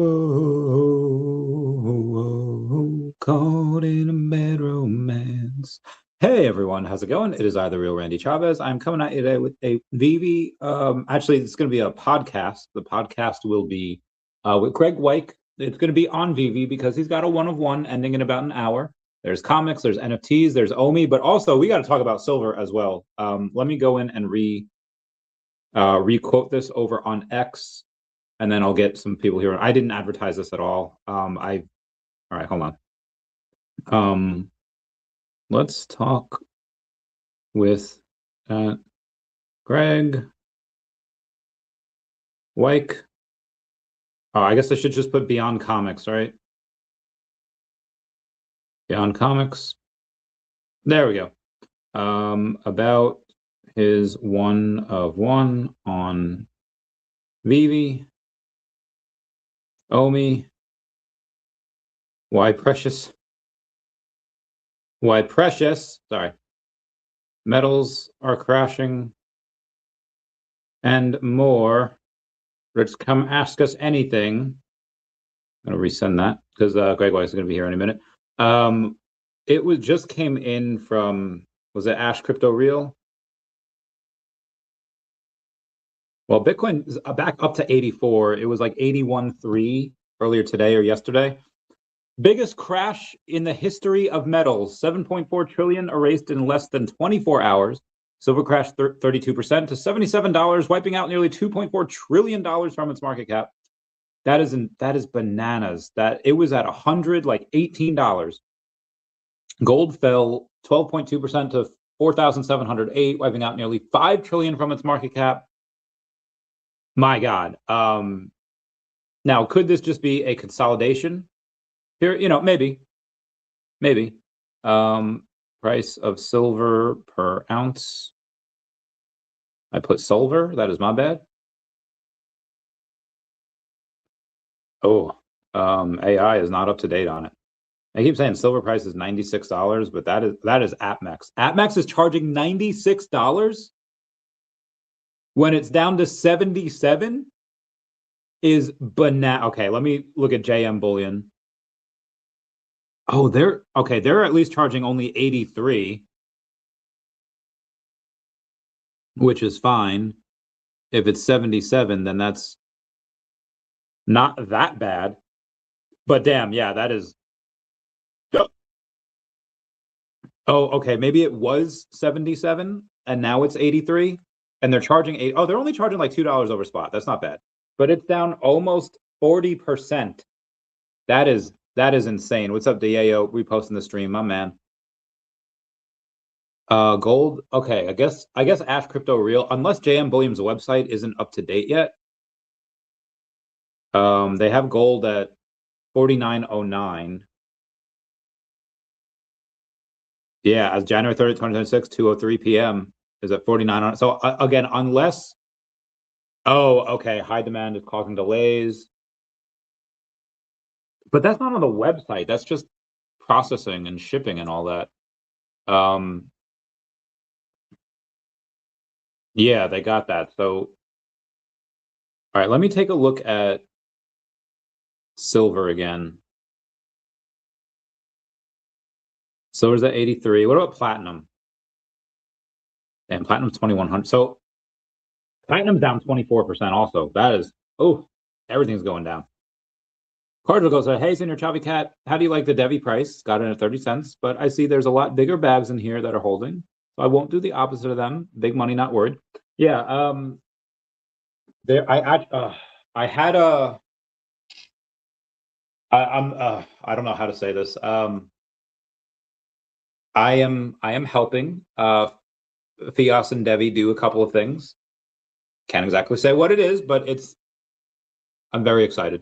Oh, caught in a bad romance. Hey everyone, how's it going? It is I, the real Randy Chavez. I'm coming at you today with a VeVe. Actually, it's going to be a podcast. The podcast will be with Graig Weich. It's going to be on VeVe because he's got a one-of-one ending in about an hour. There's comics, there's NFTs, there's OMI, but also we got to talk about silver as well. Let me go in and re-quote this over on X. And then I'll get some people here. I didn't advertise this at all. All right, hold on. Let's talk with Graig Weich. Oh, I guess I should just put Beyond Comics, right? Beyond Comics. There we go. About his one-of-one on VeVe. OMI, why precious, sorry, metals are crashing, and more. Let's come ask us anything. I'm going to resend that because Graig Weich is going to be here in a minute. It was just came in from, was it Ash Crypto Real? Well, Bitcoin is back up to 84. It was like 81.3 earlier today or yesterday. Biggest crash in the history of metals. 7.4 trillion erased in less than 24 hours. Silver crashed 32% to $77, wiping out nearly $2.4 trillion from its market cap. That is bananas. That it was at 100, like $18. Gold fell 12.2% to 4,708, wiping out nearly 5 trillion from its market cap. My God. Now, could this just be a consolidation here? You know, maybe. Price of silver per ounce. I put silver. That is my bad. Oh, AI is not up to date on it. I keep saying silver price is $96, but that is AppMex. AppMex is charging $96 when it's down to 77. Is banana. Okay, let me look at JM Bullion. Oh, they're at least charging only 83, which is fine. If it's 77, then that's not that bad. But damn, yeah, that is. Oh, okay, maybe it was 77 and now it's 83 and they're charging they're only charging like $2 over spot. That's not bad. But it's down almost 40%. That is insane. What's up, Diego? Reposting the stream, my man. Gold. Okay, I guess Ash Crypto Real, unless JM Bullion's website isn't up to date yet. They have gold at 49.09. Yeah, as January 30th, 2026, 2:03 p.m. is at 49. So again, unless. Oh, okay. High demand is causing delays. But that's not on the website. That's just processing and shipping and all that. Yeah, they got that. So, all right, let me take a look at silver again. Silver's at 83. What about platinum? And platinum's 2,100. So platinum's down 24% also. That is, everything's going down. Cardinal goes, hey, Senior Chavez Cat, how do you like the DEVVE price? Got it at 30 cents, but I see there's a lot bigger bags in here that are holding. So I won't do the opposite of them. Big money, not worried. Yeah, I had a, I don't know how to say this. I am helping Fias and DEVVE do a couple of things. Can't exactly say what it is, but I'm very excited.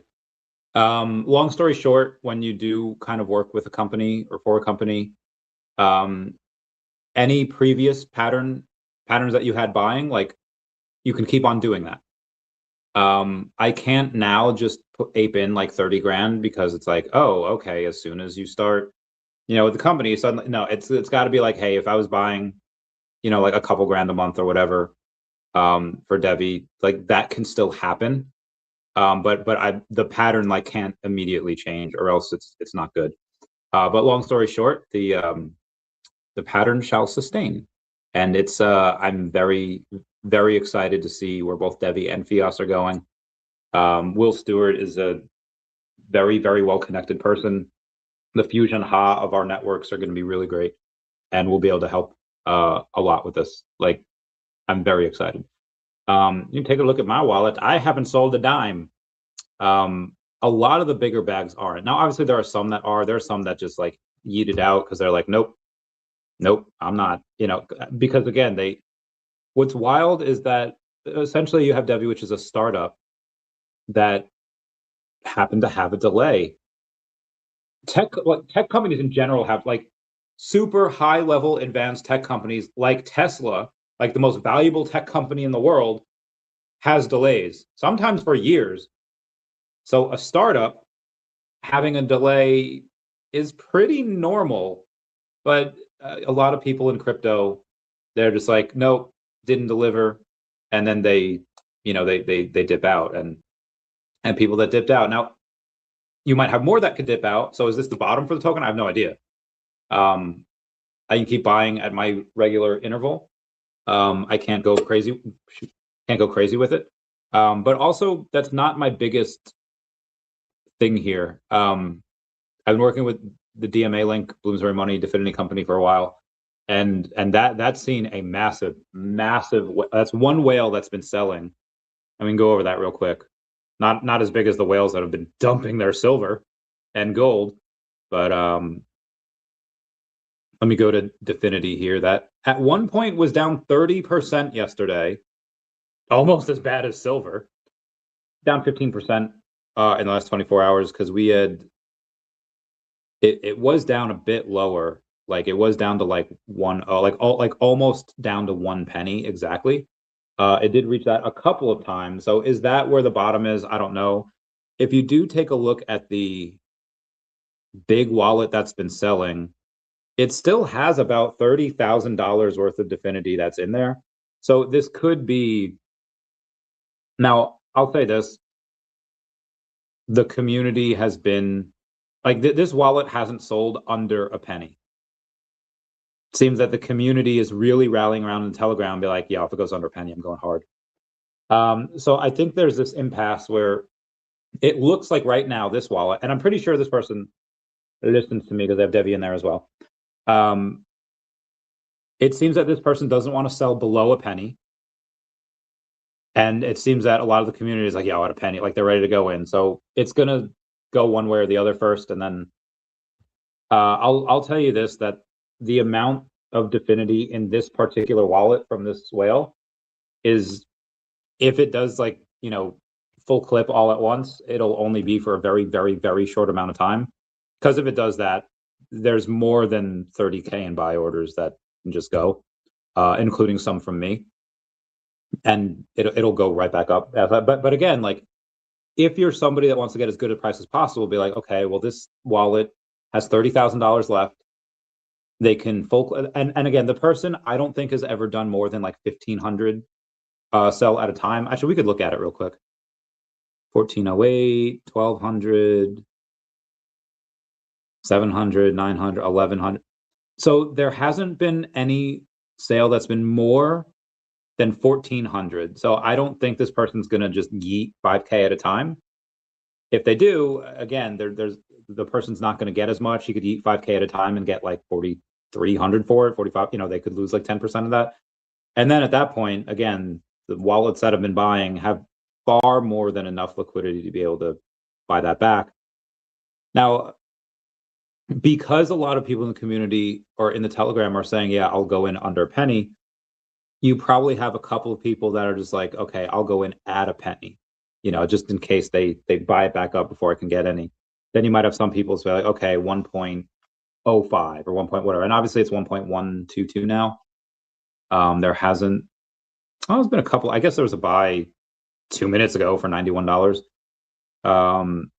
Long story short, when you do kind of work with a company or for a company, any previous patterns that you had buying, like you can keep on doing that. I can't now just ape in like 30 grand because it's like, oh, okay, as soon as you start, with the company, suddenly, no, it's got to be like, hey, if I was buying, like a couple grand a month or whatever, for DEVVE, like that can still happen. But the pattern like can't immediately change, or else it's not good. But long story short, the pattern shall sustain, and it's I'm very excited to see where both DEVVE and FIAS are going. Will Stewart is a very well connected person. The fusion ha of our networks are going to be really great, and we'll be able to help a lot with this. Like, I'm very excited. You can take a look at my wallet. I haven't sold a dime. A lot of the bigger bags aren't. Now, obviously, there are some that are. There are some that just like yeet it out because they're like, nope, I'm not. You know, because again, what's wild is that essentially you have DEVVE, which is a startup that happened to have a delay. Tech companies in general have like super high level advanced tech companies like Tesla, like the most valuable tech company in the world, has delays, sometimes for years. So a startup having a delay is pretty normal, but a lot of people in crypto, they're just like, nope, didn't deliver, and then they dip out, and people that dipped out. Now, you might have more that could dip out. So is this the bottom for the token? I have no idea. I can keep buying at my regular interval. I can't go crazy with it. But also, that's not my biggest thing here. I've been working with the DMA link, Bloomsbury Money, Definity Company for a while, and that's seen a massive. That's one whale that's been selling. I mean, go over that real quick. Not as big as the whales that have been dumping their silver and gold, but let me go to Definity here. That at one point was down 30% yesterday, almost as bad as silver. Down 15% in the last 24 hours because we had it was down a bit lower. Like it was down to like almost down to 1 penny exactly. It did reach that a couple of times. So is that where the bottom is? I don't know. If you do take a look at the big wallet that's been selling, it still has about $30,000 worth of Definity that's in there. So this could be. Now, I'll say this. The community has been like this wallet hasn't sold under a penny. It seems that the community is really rallying around in Telegram and be like, yeah, if it goes under a penny, I'm going hard. So I think there's this impasse where it looks like right now this wallet, and I'm pretty sure this person listens to me because they have DEVVE in there as well. It seems that this person doesn't want to sell below a penny. And it seems that a lot of the community is like, yeah, at a penny, like they're ready to go in. So it's going to go one way or the other first. And then I'll tell you this, that the amount of Definity in this particular wallet from this whale is, if it does like, full clip all at once, it'll only be for a very short amount of time. Because if it does that, there's more than 30K in buy orders that can just go, including some from me. And it'll go right back up. But again, like if you're somebody that wants to get as good a price as possible, be like, okay, well, this wallet has $30,000 left. They can and again, the person I don't think has ever done more than like 1,500 sell at a time. Actually, we could look at it real quick. 1408, 1200, 700, 900, 1100. So there hasn't been any sale that's been more than 1,400. So I don't think this person's going to just yeet 5K at a time. If they do, again, there's the person's not going to get as much. You could eat 5K at a time and get like 4,300 for it, 45. They could lose like 10% of that. And then at that point, again, the wallets that have been buying have far more than enough liquidity to be able to buy that back. Now, because a lot of people in the community or in the Telegram are saying, yeah, I'll go in under a penny, you probably have a couple of people that are just like, okay, I'll go in at a penny, just in case they buy it back up before I can get any. Then you might have some people say like, okay, 1.05 or 1 point whatever. And obviously it's 1.122 now. There hasn't, there's been a couple. I guess there was a buy 2 minutes ago for $91.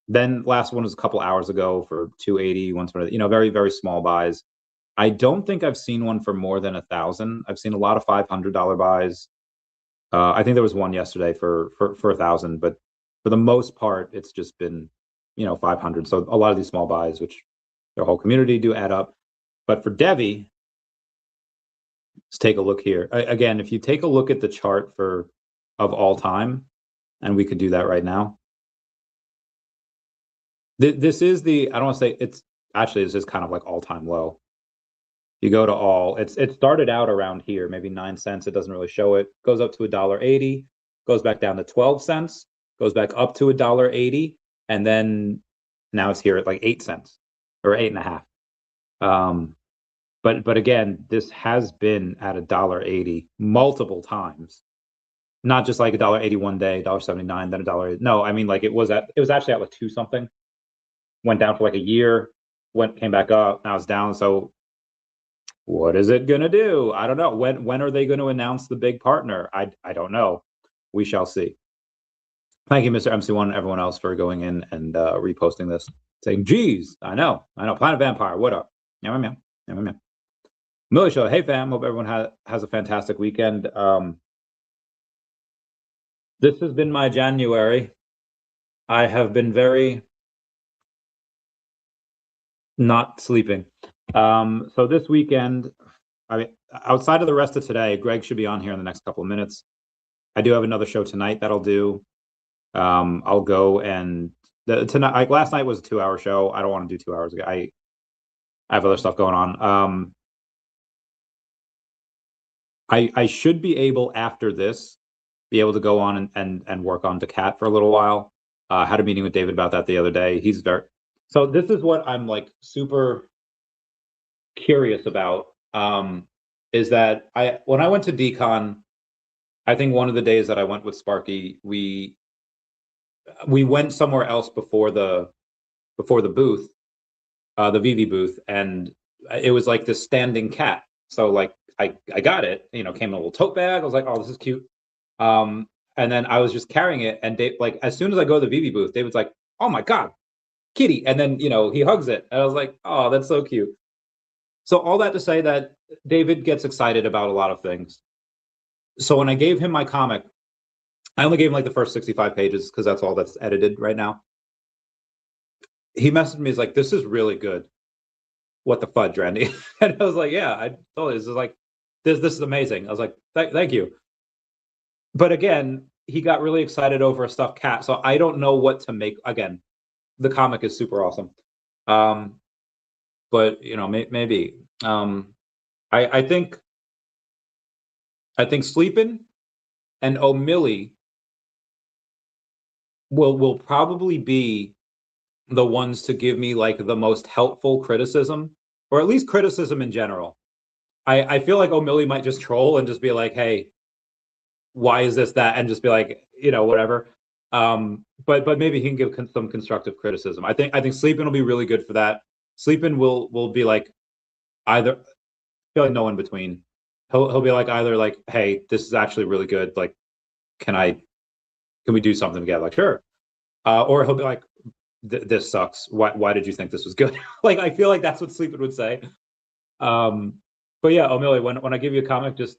Then last one was a couple hours ago for 280, 120, very small buys. I don't think I've seen one for more than 1,000. I've seen a lot of $500 buys. I think there was one yesterday for 1,000, but for the most part, it's just been, 500. So a lot of these small buys, which their whole community do add up. But for DEVVE, let's take a look here. Again, if you take a look at the chart of all time, and we could do that right now. This is I don't want to say it's actually, this is kind of like all-time low. You go to all, it started out around here, maybe 9 cents. It doesn't really show it. Goes up to $1.80, goes back down to 12 cents, goes back up to $1.80, and then now it's here at like 8 cents or 8.5. But again, this has been at $1.80 multiple times. Not just like $1.80 one day, $1.79, then $1. No, I mean, like it was actually at like 2 something. Went down for like a year, came back up, now it's down. So what is it gonna do? I don't know. When are they going to announce the big partner? I don't know. We shall see. Thank you, Mr. MC1, and everyone else for going in and reposting this, saying, geez, I know. Planet Vampire, what up? Yeah. Millie Show, hey fam, hope everyone has a fantastic weekend. This has been my January. I have been very not sleeping. So this weekend, outside of the rest of today, Greg should be on here in the next couple of minutes. I do have another show tonight that'll do. I'll go and tonight, like last night was a 2-hour show. I don't want to do 2 hours. I have other stuff going on. I should be able after this be able to go on and work on daCat for a little while. Had a meeting with David about that the other day. So this is what I'm like super curious about. Is that when I went to DCon, I think one of the days that I went with Sparky, we went somewhere else before the booth, the VeVe booth, and it was like this standing cat. So like I got it, came in a little tote bag. I was like, oh, this is cute. And then I was just carrying it, and Dave, like as soon as I go to the VeVe booth, David's like, oh my God, kitty. And then, he hugs it. And I was like, oh, that's so cute. So all that to say that David gets excited about a lot of things. So when I gave him my comic, I only gave him like the first 65 pages because that's all that's edited right now. He messaged me, he's like, this is really good. What the fudge, Randy? And I was like, yeah, I told you, this is like, this is amazing. I was like, thank you. But again, he got really excited over a stuffed cat. So I don't know what to make. Again, the comic is super awesome. But maybe I think Sleepin' and O'Milly will probably be the ones to give me like the most helpful criticism, or at least criticism in general. I feel like O'Milly might just troll and just be like, hey, why is this that, and just be like, whatever. But maybe he can give some constructive criticism. I think Sleepin' will be really good for that. Sleepin' will be like either, I feel like no in between. He'll be like either like, hey, this is actually really good. Like, can we do something together? Like, sure. Or he'll be like, this sucks. Why did you think this was good? Like, I feel like that's what Sleepin' would say. But yeah, O'Milly, when I give you a comic, just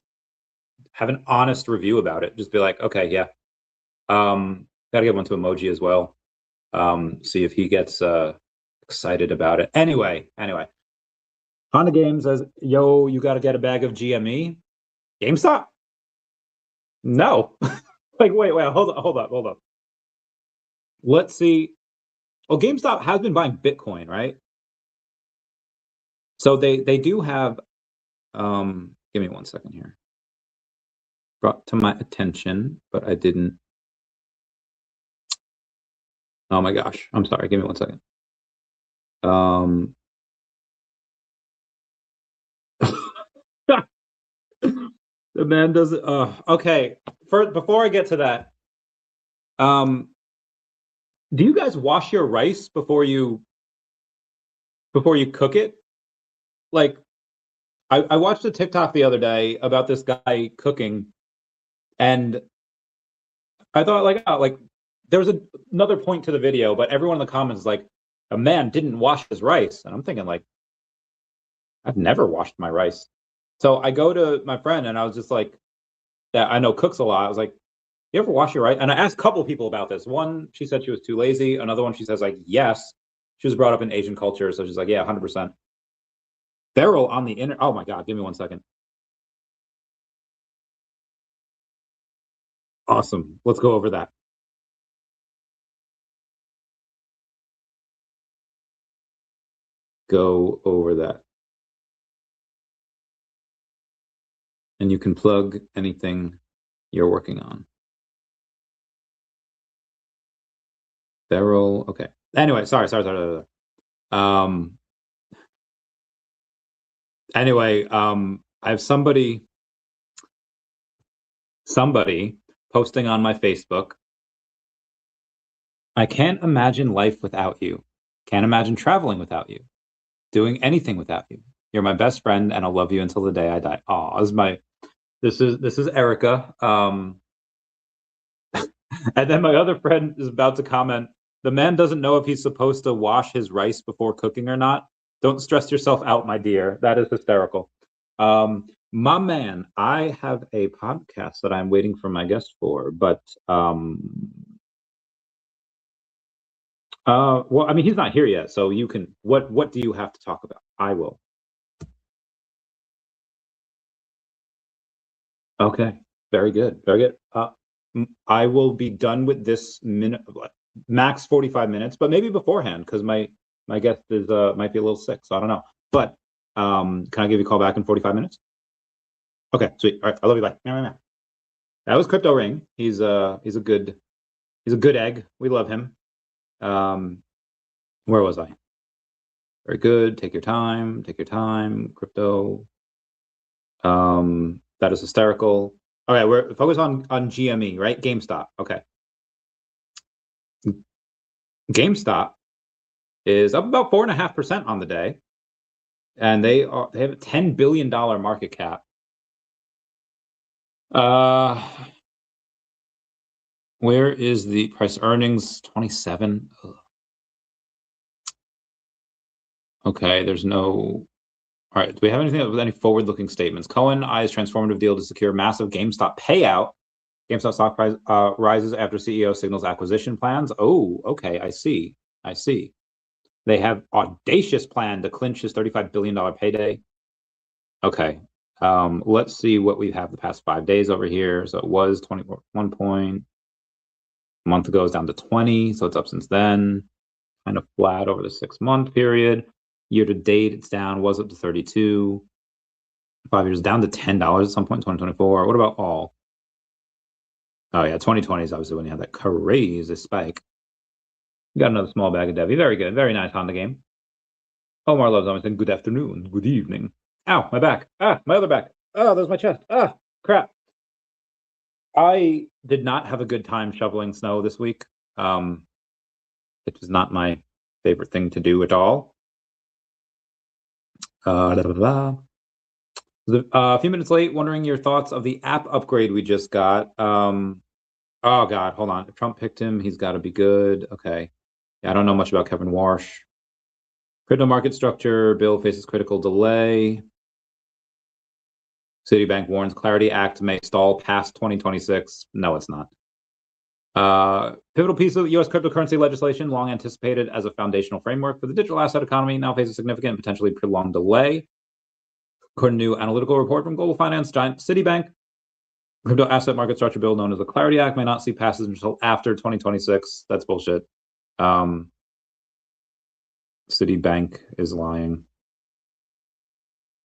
have an honest review about it. Just be like, okay, yeah. Gotta give one to Emoji as well. See if he gets excited about it. Anyway. Honda Games says, yo, you got to get a bag of GME. GameStop? No. Like, wait, hold up. Let's see. Oh, GameStop has been buying Bitcoin, right? So they do have, give me 1 second here. Brought to my attention, but I didn't. Oh my gosh, I'm sorry, give me 1 second. The man does it. Okay. Before I get to that, do you guys wash your rice before you cook it? Like, I watched a TikTok the other day about this guy cooking, and I thought like, oh, like there was another point to the video, but everyone in the comments is like, a man didn't wash his rice, and I'm thinking like, I've never washed my rice. So I go to my friend and I was just like, that I know cooks a lot. I was like, You ever wash your rice? And I asked a couple of people about this. One, she said she was too lazy. Another one, she says like, yes. She was brought up in Asian culture, so she's like, yeah, 100%. Feral on the inner. Oh my God, give me 1 second. Awesome. Let's go over that. Go over that. And you can plug anything you're working on. Feral. Okay. Anyway, sorry. Anyway, I have somebody posting on my Facebook. I can't imagine life without you. Can't imagine traveling without you. Doing anything without you. You're my best friend, and I'll love you until the day I die. Oh, this is Erica. And then my other friend is about to comment. The man doesn't know if he's supposed to wash his rice before cooking or not. Don't stress yourself out, my dear. That is hysterical. My man, I have a podcast that I'm waiting for my guest for, but well, I mean, he's not here yet, so you can. What do you have to talk about? I will. Okay, very good, very good. I will be done with this minute, max 45 minutes, but maybe beforehand because my guest is might be a little sick, so I don't know. But can I give you a call back in 45 minutes? Okay, sweet. All right, I love you. Bye. That was Crypto Ring. He's a good egg. We love him. Where was I? Very good. Take your time. Take your time. Crypto. That is hysterical. Okay, we're focused on GME, right? GameStop. Okay. GameStop is up about 4.5% on the day, and they have a $10 billion market cap. Where is the price earnings? 27. Ugh. Okay, there's no. All right, do we have anything with any forward-looking statements? Cohen eyes transformative deal to secure massive GameStop payout. GameStop stock price rises after CEO signals acquisition plans. Oh, okay, I see. They have audacious plan to clinch his $35 billion payday. Okay, let's see what we have the past 5 days over here. So it was 21 point. A month ago, it's down to 20, so it's up since then. Kind of flat over the 6-month period. Year to date, it's down, was up to 32. 5 years down to $10 at some point in 2024. What about all? Oh yeah, 2020 is obviously when you had that crazy spike. Got another small bag of DEVVE. Very good. Very nice on the game. Omar loves always saying good afternoon, good evening. Ow, my back. Ah, my other back. Oh, there's my chest. Ah, crap. I did not have a good time shoveling snow this week. It was not my favorite thing to do at all. A few minutes late, wondering your thoughts of the app upgrade we just got. Oh God, hold on. If Trump picked him, he's got to be good. Okay. Yeah, I don't know much about Kevin Warsh. Crypto market structure bill faces critical delay. Citibank warns Clarity Act may stall past 2026. No, it's not. Pivotal piece of U.S. cryptocurrency legislation, long anticipated as a foundational framework for the digital asset economy, now faces significant, potentially prolonged delay. According to a new analytical report from global finance giant Citibank, crypto asset market structure bill known as the Clarity Act may not see passage until after 2026. That's bullshit. Citibank is lying.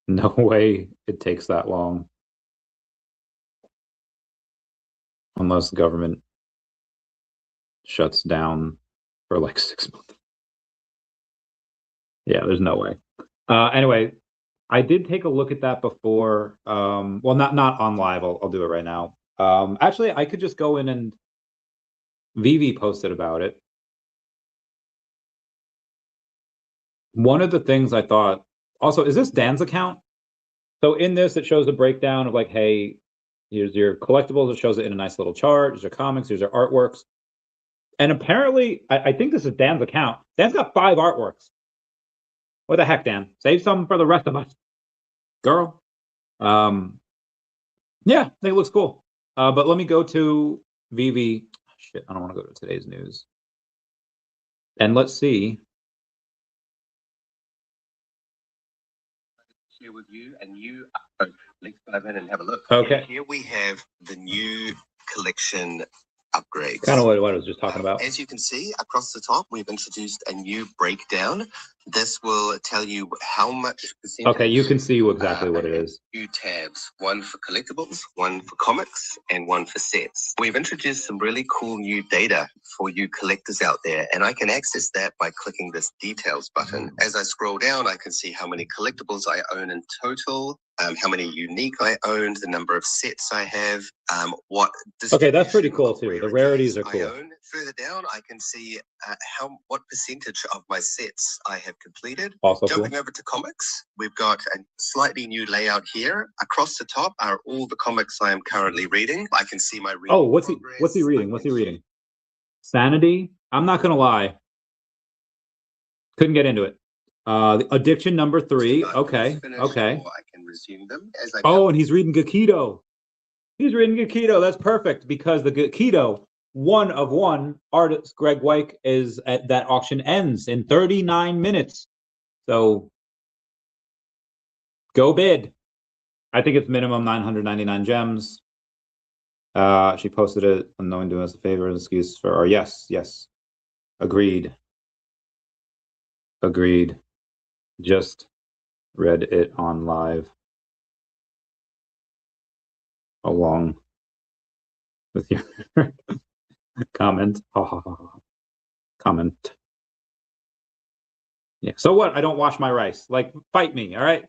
No way it takes that long. Unless the government shuts down for like 6 months. Yeah, there's no way. Anyway, I did take a look at that before. Well, not on live. I'll do it right now. Actually, I could just go in and VeVe posted about it. One of the things I thought, also, is this Dan's account? So in this, it shows a breakdown of like, hey, here's your collectibles. It shows it in a nice little chart. Here's your comics. Here's your artworks. And apparently, I think this is Dan's account. Dan's got 5 artworks. What the heck, Dan? Save some for the rest of us. Girl. Yeah, I think it looks cool. But let me go to VeVe. Shit, I don't want to go to today's news. And let's see. Share with you a new. Let's dive in and have a look. Okay. And here we have the new collection upgrades. Kind of what I was just talking about. As you can see across the top, we've introduced a new breakdown. This will tell you how much percentage. Okay, you can see exactly what it is. Two tabs, one for collectibles, one for comics, and one for sets. We've introduced some really cool new data for you collectors out there, and I can access that by clicking this details button. As I scroll down, I can see how many collectibles I own in total, how many unique I own, the number of sets I have, what. Okay, that's pretty cool too. The rarities are cool. Further down, I can see what percentage of my sets I have completed. Also Jumping cool. over to comics, we've got a slightly new layout here. Across the top are all the comics I am currently reading. I can see my reading. Oh, what's he reading? What's he reading? Sanity. I'm not gonna lie. Couldn't get into it. The addiction number 3. Okay. Okay. I can resume them as Oh, and he's reading Gakido. He's reading Gakido. That's perfect because the Gakido 1 of 1 artist Greg Weich is at that auction ends in 39 minutes. So go bid. I think it's minimum 999 gems. She posted it, unknowing doing us a favor, an excuse for, or yes. Agreed. Just read it on live along with your comment. Comment. Yeah. So what? I don't wash my rice. Like, fight me, all right?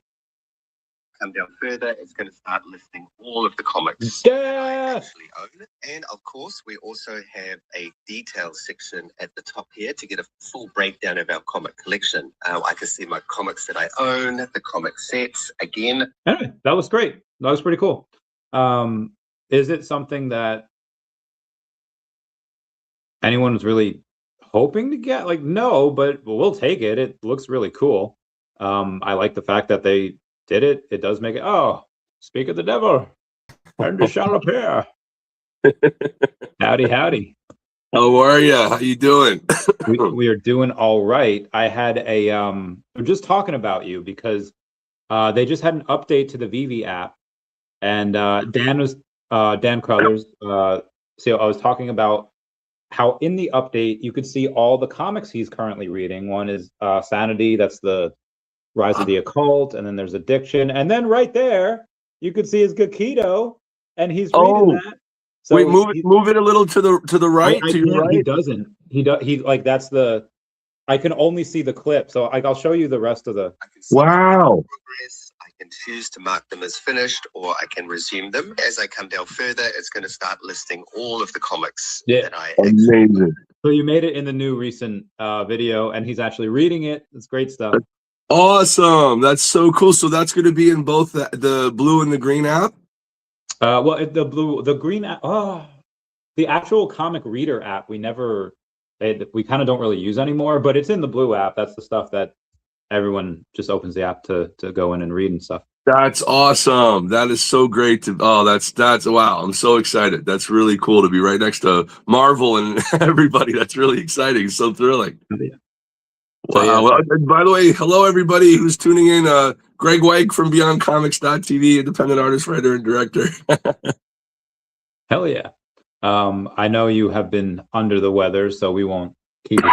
Come down further, it's going to start listing all of the comics Yeah. I actually own. And of course, we also have a details section at the top here to get a full breakdown of our comic collection. I can see my comics that I own, the comic sets again. Anyway, that was great. That was pretty cool. Is it something that anyone was really hoping to get? Like, no, but we'll take it. It looks really cool. I like the fact that they did it. It does make it. Oh, speak of the devil, and it shall appear. Howdy. How are you? How you doing? we are doing all right. I had a I'm just talking about you because they just had an update to the VeVe app, and Dan Crothers. So I was talking about how in the update you could see all the comics he's currently reading. One is Sanity. That's the Rise of the Occult, and then there's Addiction, and then right there you could see his Gakido, and he's reading that. So wait, move it a little to the right. To your right. He doesn't. He like that's the. I can only see the clip, so I'll show you the rest of the. Wow. I can choose to mark them as finished, or I can resume them. As I come down further, it's going to start listing all of the comics that I. Amazing. So you made it in the new recent video, and he's actually reading it. It's great stuff. Awesome. That's so cool. So that's going to be in both the blue and the green app? Well, the green app, the actual comic reader app, we kind of don't really use anymore, but it's in the blue app. That's the stuff that everyone just opens the app to go in and read and stuff. That's awesome. That is so great that's wow. I'm so excited. That's really cool to be right next to Marvel and everybody. That's really exciting. So thrilling. Yeah. Wow. So, yeah. Well, by the way, hello everybody who's tuning in. Greg Weich from BeyondComics.tv, independent artist, writer, and director. Hell yeah. I know you have been under the weather, so we won't keep you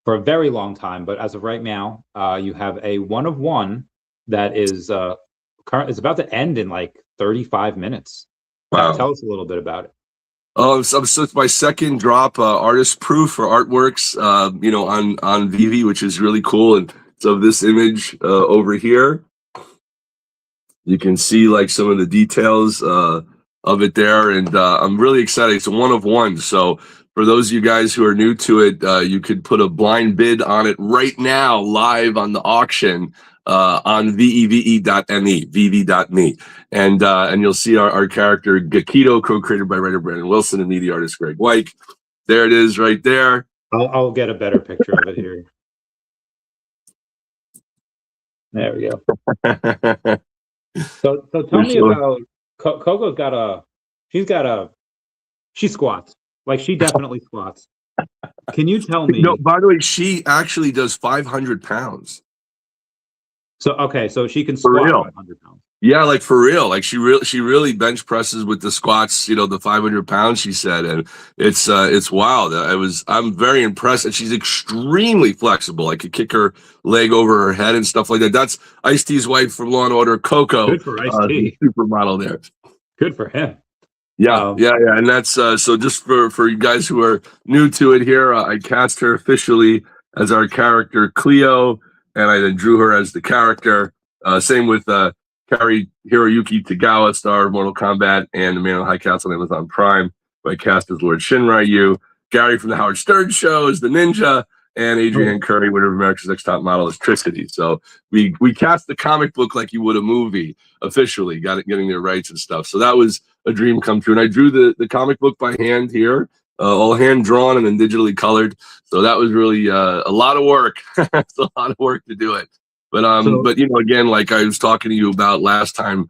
for a very long time. But as of right now, you have a 1 of 1 that is it's about to end in like 35 minutes. Wow. Tell us a little bit about it. So it's my second drop, artist proof for artworks, on VeVe, which is really cool. And so this image over here, you can see like some of the details of it there, and I'm really excited. It's a 1 of 1. So for those of you guys who are new to it, you could put a blind bid on it right now, live on the auction on VeVe.me, and you'll see our character Gakido, co-created by writer Brandon Wilson and me, the artist Greg Weich. There it is, right there. I'll get a better picture of it here. There we go. So tell me about Coco's got a She squats. Like, she definitely squats. Can you tell me? No, by the way, she actually does 500 pounds. So, okay, so she can For squat real. 500 pounds. Yeah, like for real. Like she really bench presses with the squats, you know, the 500 pounds she said. And it's wild. I'm very impressed. And she's extremely flexible. I could kick her leg over her head and stuff like that. That's Ice-T's wife from Law and Order, Coco. Good for Ice-T. Supermodel there. Good for him. Yeah. And that's so just for you guys who are new to it here, I cast her officially as our character Cleo, and I then drew her as the character. Same with Kari Hiroyuki Tagawa, star of Mortal Kombat and the Man on High Castle on Amazon Prime, who I cast as Lord Shinryu. Gary from the Howard Stern Show is the ninja, and Adrienne Curry, winner of America's Next Top Model, is Tricity. So we cast the comic book like you would a movie, officially, getting their rights and stuff. So that was a dream come true. And I drew the comic book by hand here, all hand drawn and then digitally colored. So that was really a lot of work. It's a lot of work to do it. But you know, again, like I was talking to you about last time,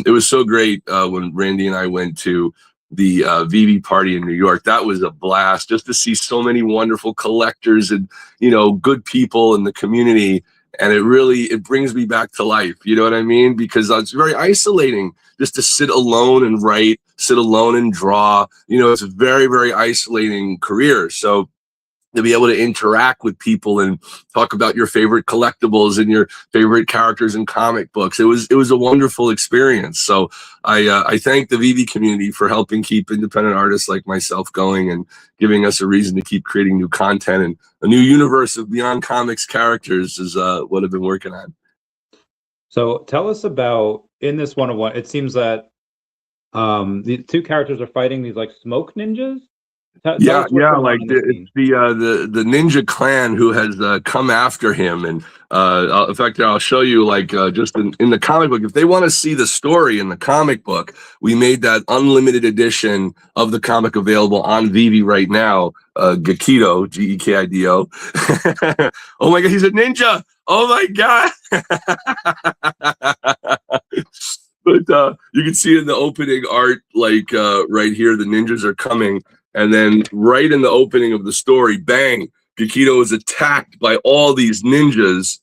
it was so great when Randy and I went to the VeVe party in New York. That was a blast, just to see so many wonderful collectors and, you know, good people in the community. And it brings me back to life. You know what I mean? Because it's very isolating just to sit alone and write, sit alone and draw. You know, it's a very, very isolating career. So to be able to interact with people and talk about your favorite collectibles and your favorite characters in comic books, it was a wonderful experience. So I thank the VeVe community for helping keep independent artists like myself going and giving us a reason to keep creating new content, and a new universe of Beyond Comics characters is what I've been working on. So tell us about, in this one-on-one, it seems that the two characters are fighting these like smoke ninjas. Like it's the ninja clan who has come after him, and in fact, I'll show you, like, just in the comic book, if they want to see the story in the comic book, we made that unlimited edition of the comic available on VeVe right now. Gekido, Gekido. Oh my god, he's a ninja. Oh my god. But you can see in the opening art, like right here, the ninjas are coming. And then right in the opening of the story, bang, Gekido is attacked by all these ninjas,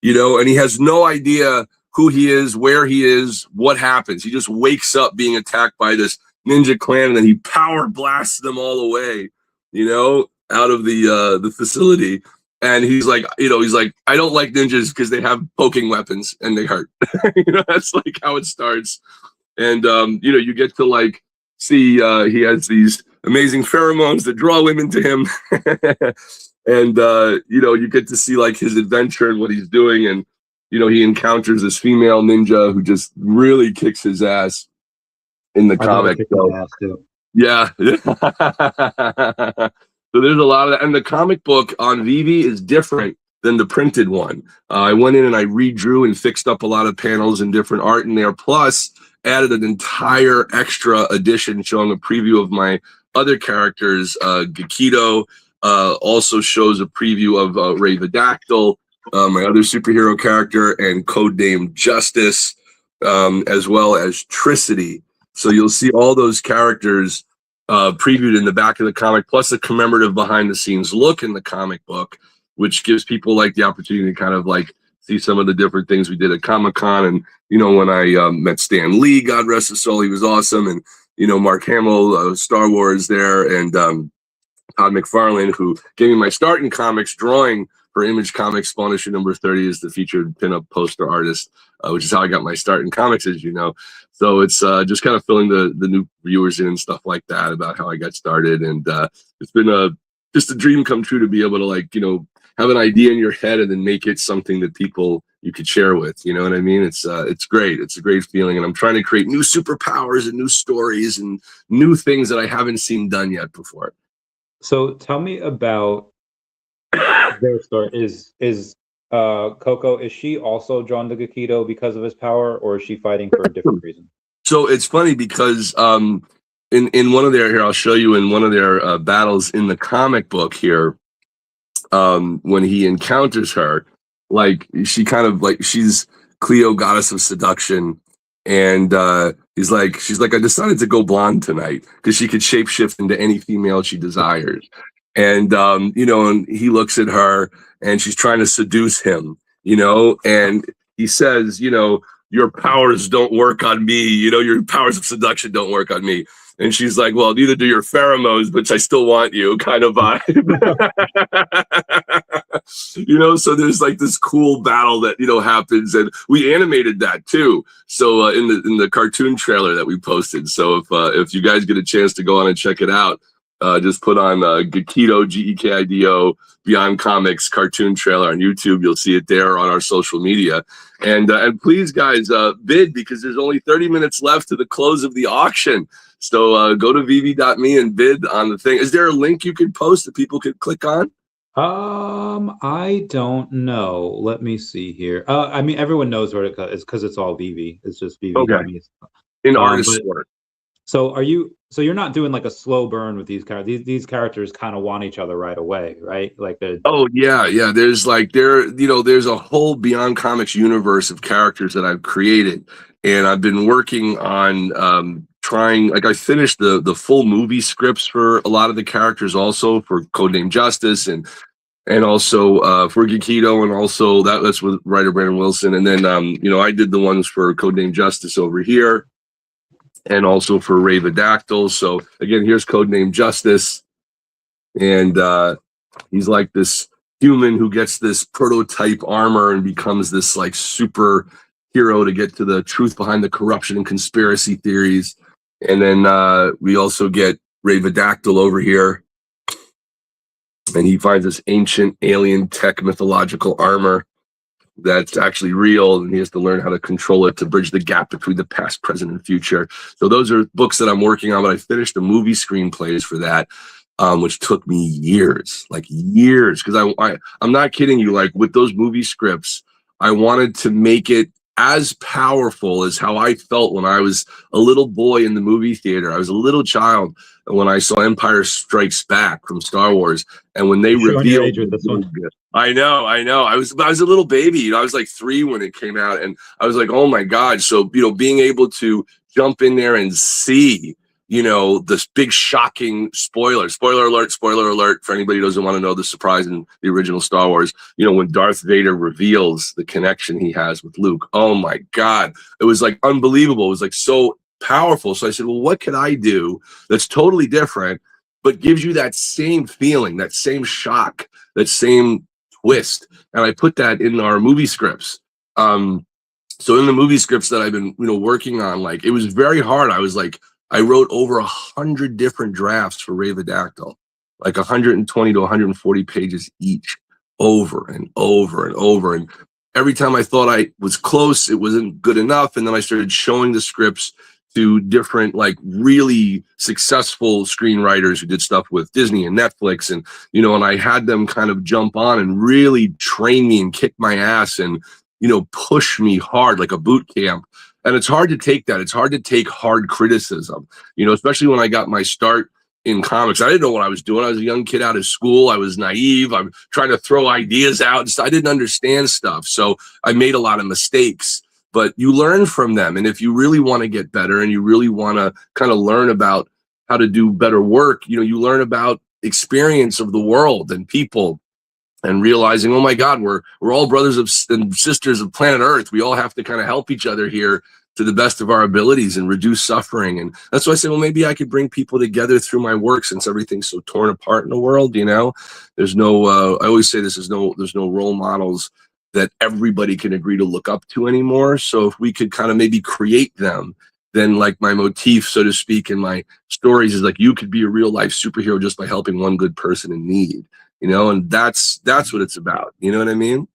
you know, and he has no idea who he is, where he is, what happens. He just wakes up being attacked by this ninja clan, and then he power blasts them all away, you know, out of the facility. And he's like, I don't like ninjas because they have poking weapons and they hurt. You know, that's like how it starts. And, you know, you get to like see he has these amazing pheromones that draw women to him. And, you know, you get to see like his adventure and what he's doing. And, you know, he encounters this female ninja who just really kicks his ass in the comic. So, yeah. So there's a lot of that. And the comic book on VeVe is different than the printed one. I went in and I redrew and fixed up a lot of panels and different art in there, plus added an entire extra edition showing a preview of my other characters. Gekido also shows a preview of Ray Vidactyl, my other superhero character, and codename Justice, as well as Tricity. So you'll see all those characters previewed in the back of the comic, plus a commemorative behind-the-scenes look in the comic book, which gives people like the opportunity to kind of like see some of the different things we did at Comic-Con. And, you know, when I met Stan Lee, God rest his soul, he was awesome. And, you know, Mark Hamill, Star Wars there, and Todd McFarlane, who gave me my start in comics, drawing for Image Comics. Spawn issue number 30 is the featured pinup poster artist, which is how I got my start in comics, as you know. So it's just kind of filling the new viewers in and stuff like that about how I got started. And it's been just a dream come true to be able to, like, you know, have an idea in your head and then make it something that people you could share with. You know what I mean? It's great. It's a great feeling. And I'm trying to create new superpowers and new stories and new things that I haven't seen done yet before. So tell me about their story. Is Coco, is she also drawn to Gekido because of his power, or is she fighting for a different reason? So it's funny because in one of their, here I'll show you, in one of their battles in the comic book here, when he encounters her, like, she kind of like, she's Cleo, goddess of seduction, And she's like, I decided to go blonde tonight because she could shapeshift into any female she desires. And and he looks at her and she's trying to seduce him, and he says, your powers don't work on me, your powers of seduction don't work on me. And she's like, well, neither do your pheromones, but I still want you, kind of vibe. So there's like this cool battle that happens, and we animated that too. So in the cartoon trailer that we posted. So if you guys get a chance to go on and check it out, just put on Gekido, Gekeido, Beyond Comics cartoon trailer on YouTube. You'll see it there on our social media. And please, guys, bid, because there's only 30 minutes left to the close of the auction. So go to VeVe.me and bid on the thing. Is there a link you could post that people could click on? I don't know. Let me see here. I mean, everyone knows where it is because it's all VeVe. It's just VeVe. Okay. In artist work. So you're not doing like a slow burn with these characters. These characters kind of want each other right away, right? Like they're. Oh yeah. There's there's a whole Beyond Comics universe of characters that I've created, and I've been working on trying. Like I finished the full movie scripts for a lot of the characters, also for Codename Justice and also for Gekido, and also that's with writer Brandon Wilson, and then I did the ones for Codename Justice over here. And also for Ravadactyl. So again, here's Codename Justice, and he's like this human who gets this prototype armor and becomes this like super hero to get to the truth behind the corruption and conspiracy theories. And then we also get Ravadactyl over here, and he finds this ancient alien tech mythological armor that's actually real, and he has to learn how to control it to bridge the gap between the past, present, and future. So those are books that I'm working on, but I finished the movie screenplays for that, which took me years, because I'm not kidding you. Like with those movie scripts, I wanted to make it as powerful as how I felt when I was a little boy in the movie theater. I was a little child when I saw Empire Strikes Back from Star Wars, and when they revealed this one. I know. I was a little baby. I was like 3 when it came out, and I was like, oh my God. So, being able to jump in there and see, this big shocking spoiler alert for anybody who doesn't want to know the surprise in the original Star Wars, when Darth Vader reveals the connection he has with Luke. Oh my God. It was like unbelievable. It was like so powerful. So I said, well, what could I do that's totally different, but gives you that same feeling, that same shock, that same twist? And I put that in our movie scripts. So in the movie scripts that I've been, working on, like, it was very hard. I wrote over 100 different drafts for Ravadactyl, like 120 to 140 pages each, over and over and over. And every time I thought I was close, it wasn't good enough. And then I started showing the scripts to different, like, really successful screenwriters who did stuff with Disney and Netflix. And, and I had them kind of jump on and really train me and kick my ass and, push me hard, like a boot camp. And it's hard to take that. It's hard to take hard criticism, especially when I got my start in comics. I didn't know what I was doing. I was a young kid out of school. I was naive. I'm trying to throw ideas out. I didn't understand stuff. So I made a lot of mistakes, but you learn from them. And if you really want to get better and you really want to kind of learn about how to do better work, you learn about experience of the world and people, and realizing, oh my God, we're all brothers and sisters of planet Earth. We all have to kind of help each other here to the best of our abilities and reduce suffering. And that's why I said, well, maybe I could bring people together through my work, since everything's so torn apart in the world. There's no, I always say this, there's no role models that everybody can agree to look up to anymore. So if we could kind of maybe create them, then, like, my motif, so to speak, in my stories is like, you could be a real life superhero just by helping one good person in need. And that's what it's about. You know what I mean?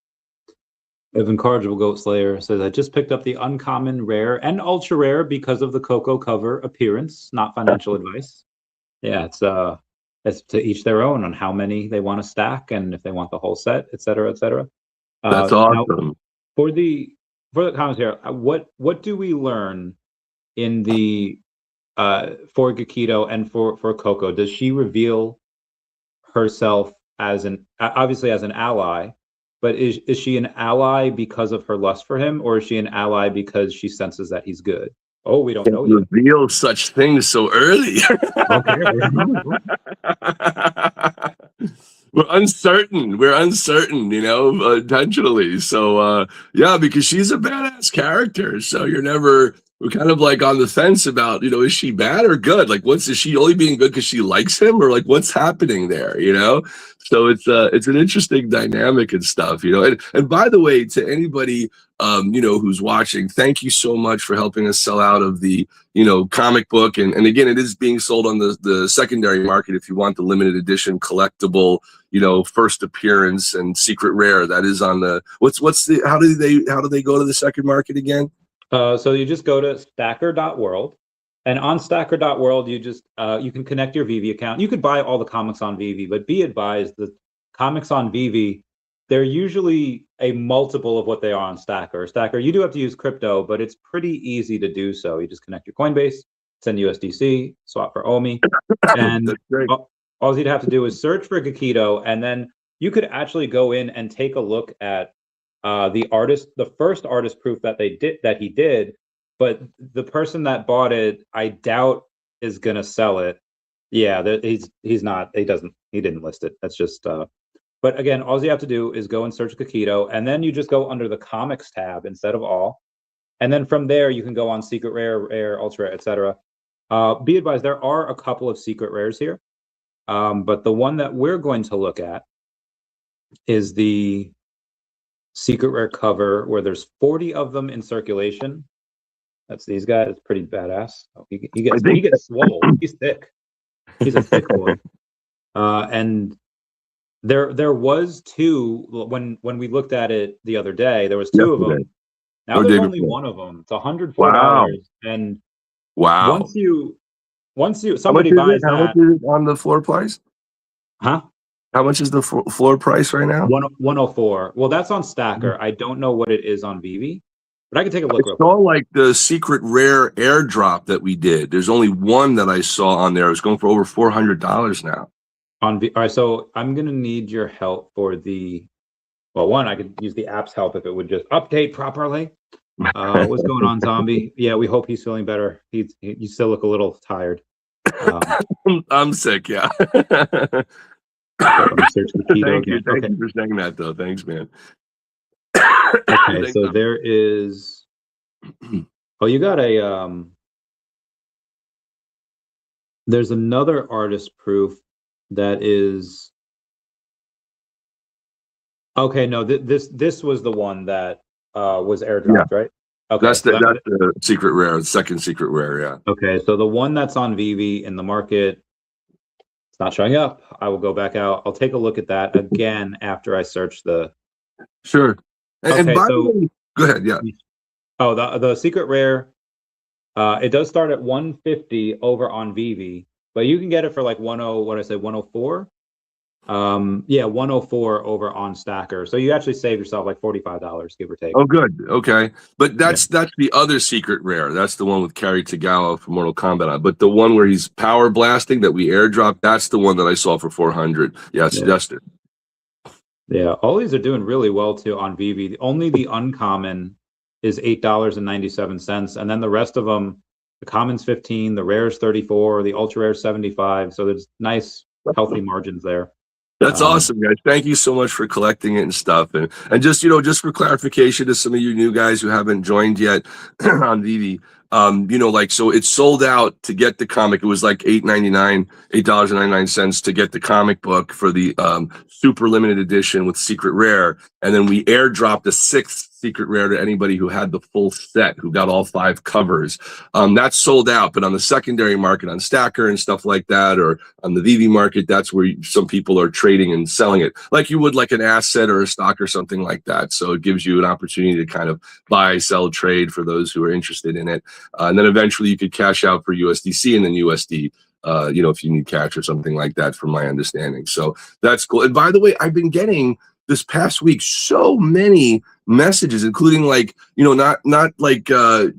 If Incorrigible Goat Slayer says, I just picked up the uncommon, rare, and ultra rare because of the Coco cover appearance, not financial advice. Yeah, it's to each their own on how many they want to stack and if they want the whole set, et cetera, et cetera. That's awesome. Now, for the comments here, what do we learn in the for Gekido and for Coco? Does she reveal herself as obviously as an ally, but is she an ally because of her lust for him, or is she an ally because she senses that he's good? Oh, we don't know yet. Reveal such things so early. Okay. We're uncertain. We're uncertain, you know, intentionally. So, yeah, because she's a badass character. So we're kind of like on the fence about, you know, is she bad or good? Like, is she only being good because she likes him, or like what's happening there, you know? So it's an interesting dynamic and stuff, you know. And by the way, to anybody, you know, who's watching, thank you so much for helping us sell out of the, you know, comic book. And again, it is being sold on the secondary market if you want the limited edition collectible, you know, first appearance and secret rare. That is on the how do they go to the second market again? So you just go to stacker.world, and on stacker.world, you just you can connect your VeVe account. You could buy all the comics on VeVe, but be advised, the comics on VeVe, they're usually a multiple of what they are on Stacker. Stacker, you do have to use crypto, but it's pretty easy to do so. You just connect your Coinbase, send USDC, swap for OMI, and all you'd have to do is search for Gakido, and then you could actually go in and take a look at the first artist proof that he did, but the person that bought it, I doubt is gonna sell it. Yeah, he didn't list it. That's just but again, all you have to do is go and search Gakido, and then you just go under the comics tab instead of all, and then from there you can go on secret rare, ultra rare, etc. Be advised, there are a couple of secret rares here, but the one that we're going to look at is the secret rare cover, where there's 40 of them in circulation. That's these guys. It's pretty badass. Oh, he gets swole. He's thick. He's a thick boy. And there was two when we looked at it the other day. There was two of them. Now there's only one of them. It's $104. Wow. And wow. Once somebody buys that, how much is it on the floor price? Huh? How much is the floor price right now? 104. Well, that's on Stacker. I don't know what it is on VeVe, but I can take a look. I saw like the secret rare airdrop that we did. There's only one that I saw on there. It's going for over $400 now. All right, so I'm gonna need your help for the. Well, one, I could use the app's help if it would just update properly. What's going on, Zombie? Yeah, we hope he's feeling better. You still look a little tired. I'm sick. Yeah. Thank you for saying that, though. Thanks, man. Okay, so there is. Oh, you got a. There's another artist proof that is. Okay, no, this was the one that was airdropped, right? Okay, that's the secret rare, the second secret rare, yeah. Okay, so the one that's on VeVe in the market. It's not showing up. I will go back out. I'll take a look at that again after I search the. Sure. Okay, so go ahead. Yeah. Oh, the secret rare. It does start at 150 over on VeVe, but you can get it for like 104. Yeah, 104 over on Stacker. So you actually save yourself like $45, give or take. Oh, good. Okay, but that's the other secret rare. That's the one with Cary Tagawa from Mortal Kombat on. But the one where he's power blasting that we airdropped, that's the one that I saw for 400. Yeah, suggested. Yeah, all these are doing really well too on VeVe. Only the uncommon is $8.97, and then the rest of them, the common's 15, the rare's 34, the ultra rare 75. So there's nice, healthy margins there. That's awesome, guys. Thank you so much for collecting it and stuff. And just, you know, just for clarification to some of you new guys who haven't joined yet on VeVe, you know, like, so it's sold out to get the comic. It was like $8.99 to get the comic book for the super limited edition with secret rare. And then we airdropped a 6th secret rare to anybody who had the full set, who got all 5 covers. That's sold out, but on the secondary market, on Stacker and stuff like that, or on the VeVe market, that's where some people are trading and selling it like you would like an asset or a stock or something like that. So it gives you an opportunity to kind of buy, sell, trade for those who are interested in it. And then eventually you could cash out for USDC and then USD, you know, if you need cash or something like that, from my understanding. So that's cool. And by the way, I've been getting this past week so many messages, including like, you know, not like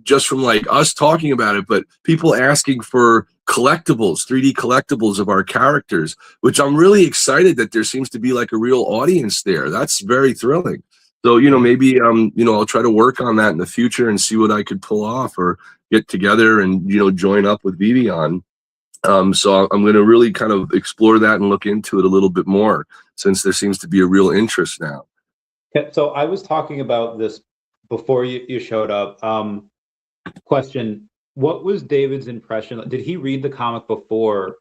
just from like us talking about it, but people asking for collectibles, 3D collectibles of our characters, which I'm really excited that there seems to be like a real audience there. That's very thrilling. So, you know, maybe, you know, I'll try to work on that in the future and see what I could pull off or get together and, you know, join up with VeVe on. So I'm going to really kind of explore that and look into it a little bit more, since there seems to be a real interest now. So I was talking about this before you showed up. Question, what was David's impression? Did he read the comic before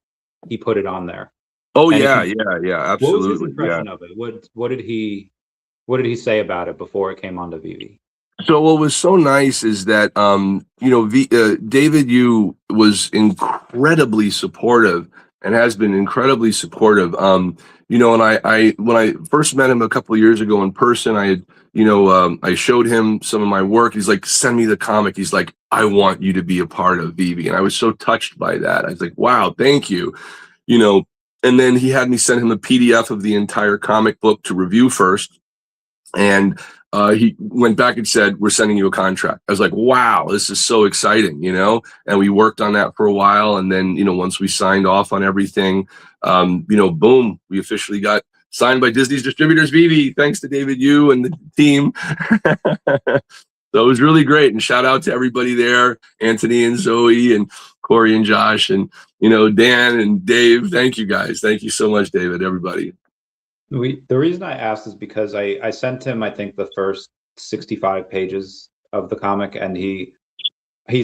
he put it on there? Oh, yeah, absolutely. What was his impression of it? What did he say about it before it came onto VeVe? So what was so nice is that, you know, David Yu was incredibly supportive and has been incredibly supportive. You know, and I when I first met him a couple of years ago in person, I had, you know, I showed him some of my work. He's like, send me the comic. He's like, I want you to be a part of VeVe. And I was so touched by that. I was like, wow, thank you. You know, and then he had me send him a PDF of the entire comic book to review first. And he went back and said, we're sending you a contract. I was like, wow, this is so exciting, you know? And we worked on that for a while. And then, you know, once we signed off on everything, you know, boom, we officially got signed by Disney's distributors, VeVe, thanks to David Yu and the team. So it was really great. And shout out to everybody there, Anthony and Zoe and Corey and Josh and, you know, Dan and Dave. Thank you guys. Thank you so much, David, everybody. The reason I asked is because I sent him, I think, the first 65 pages of the comic, and he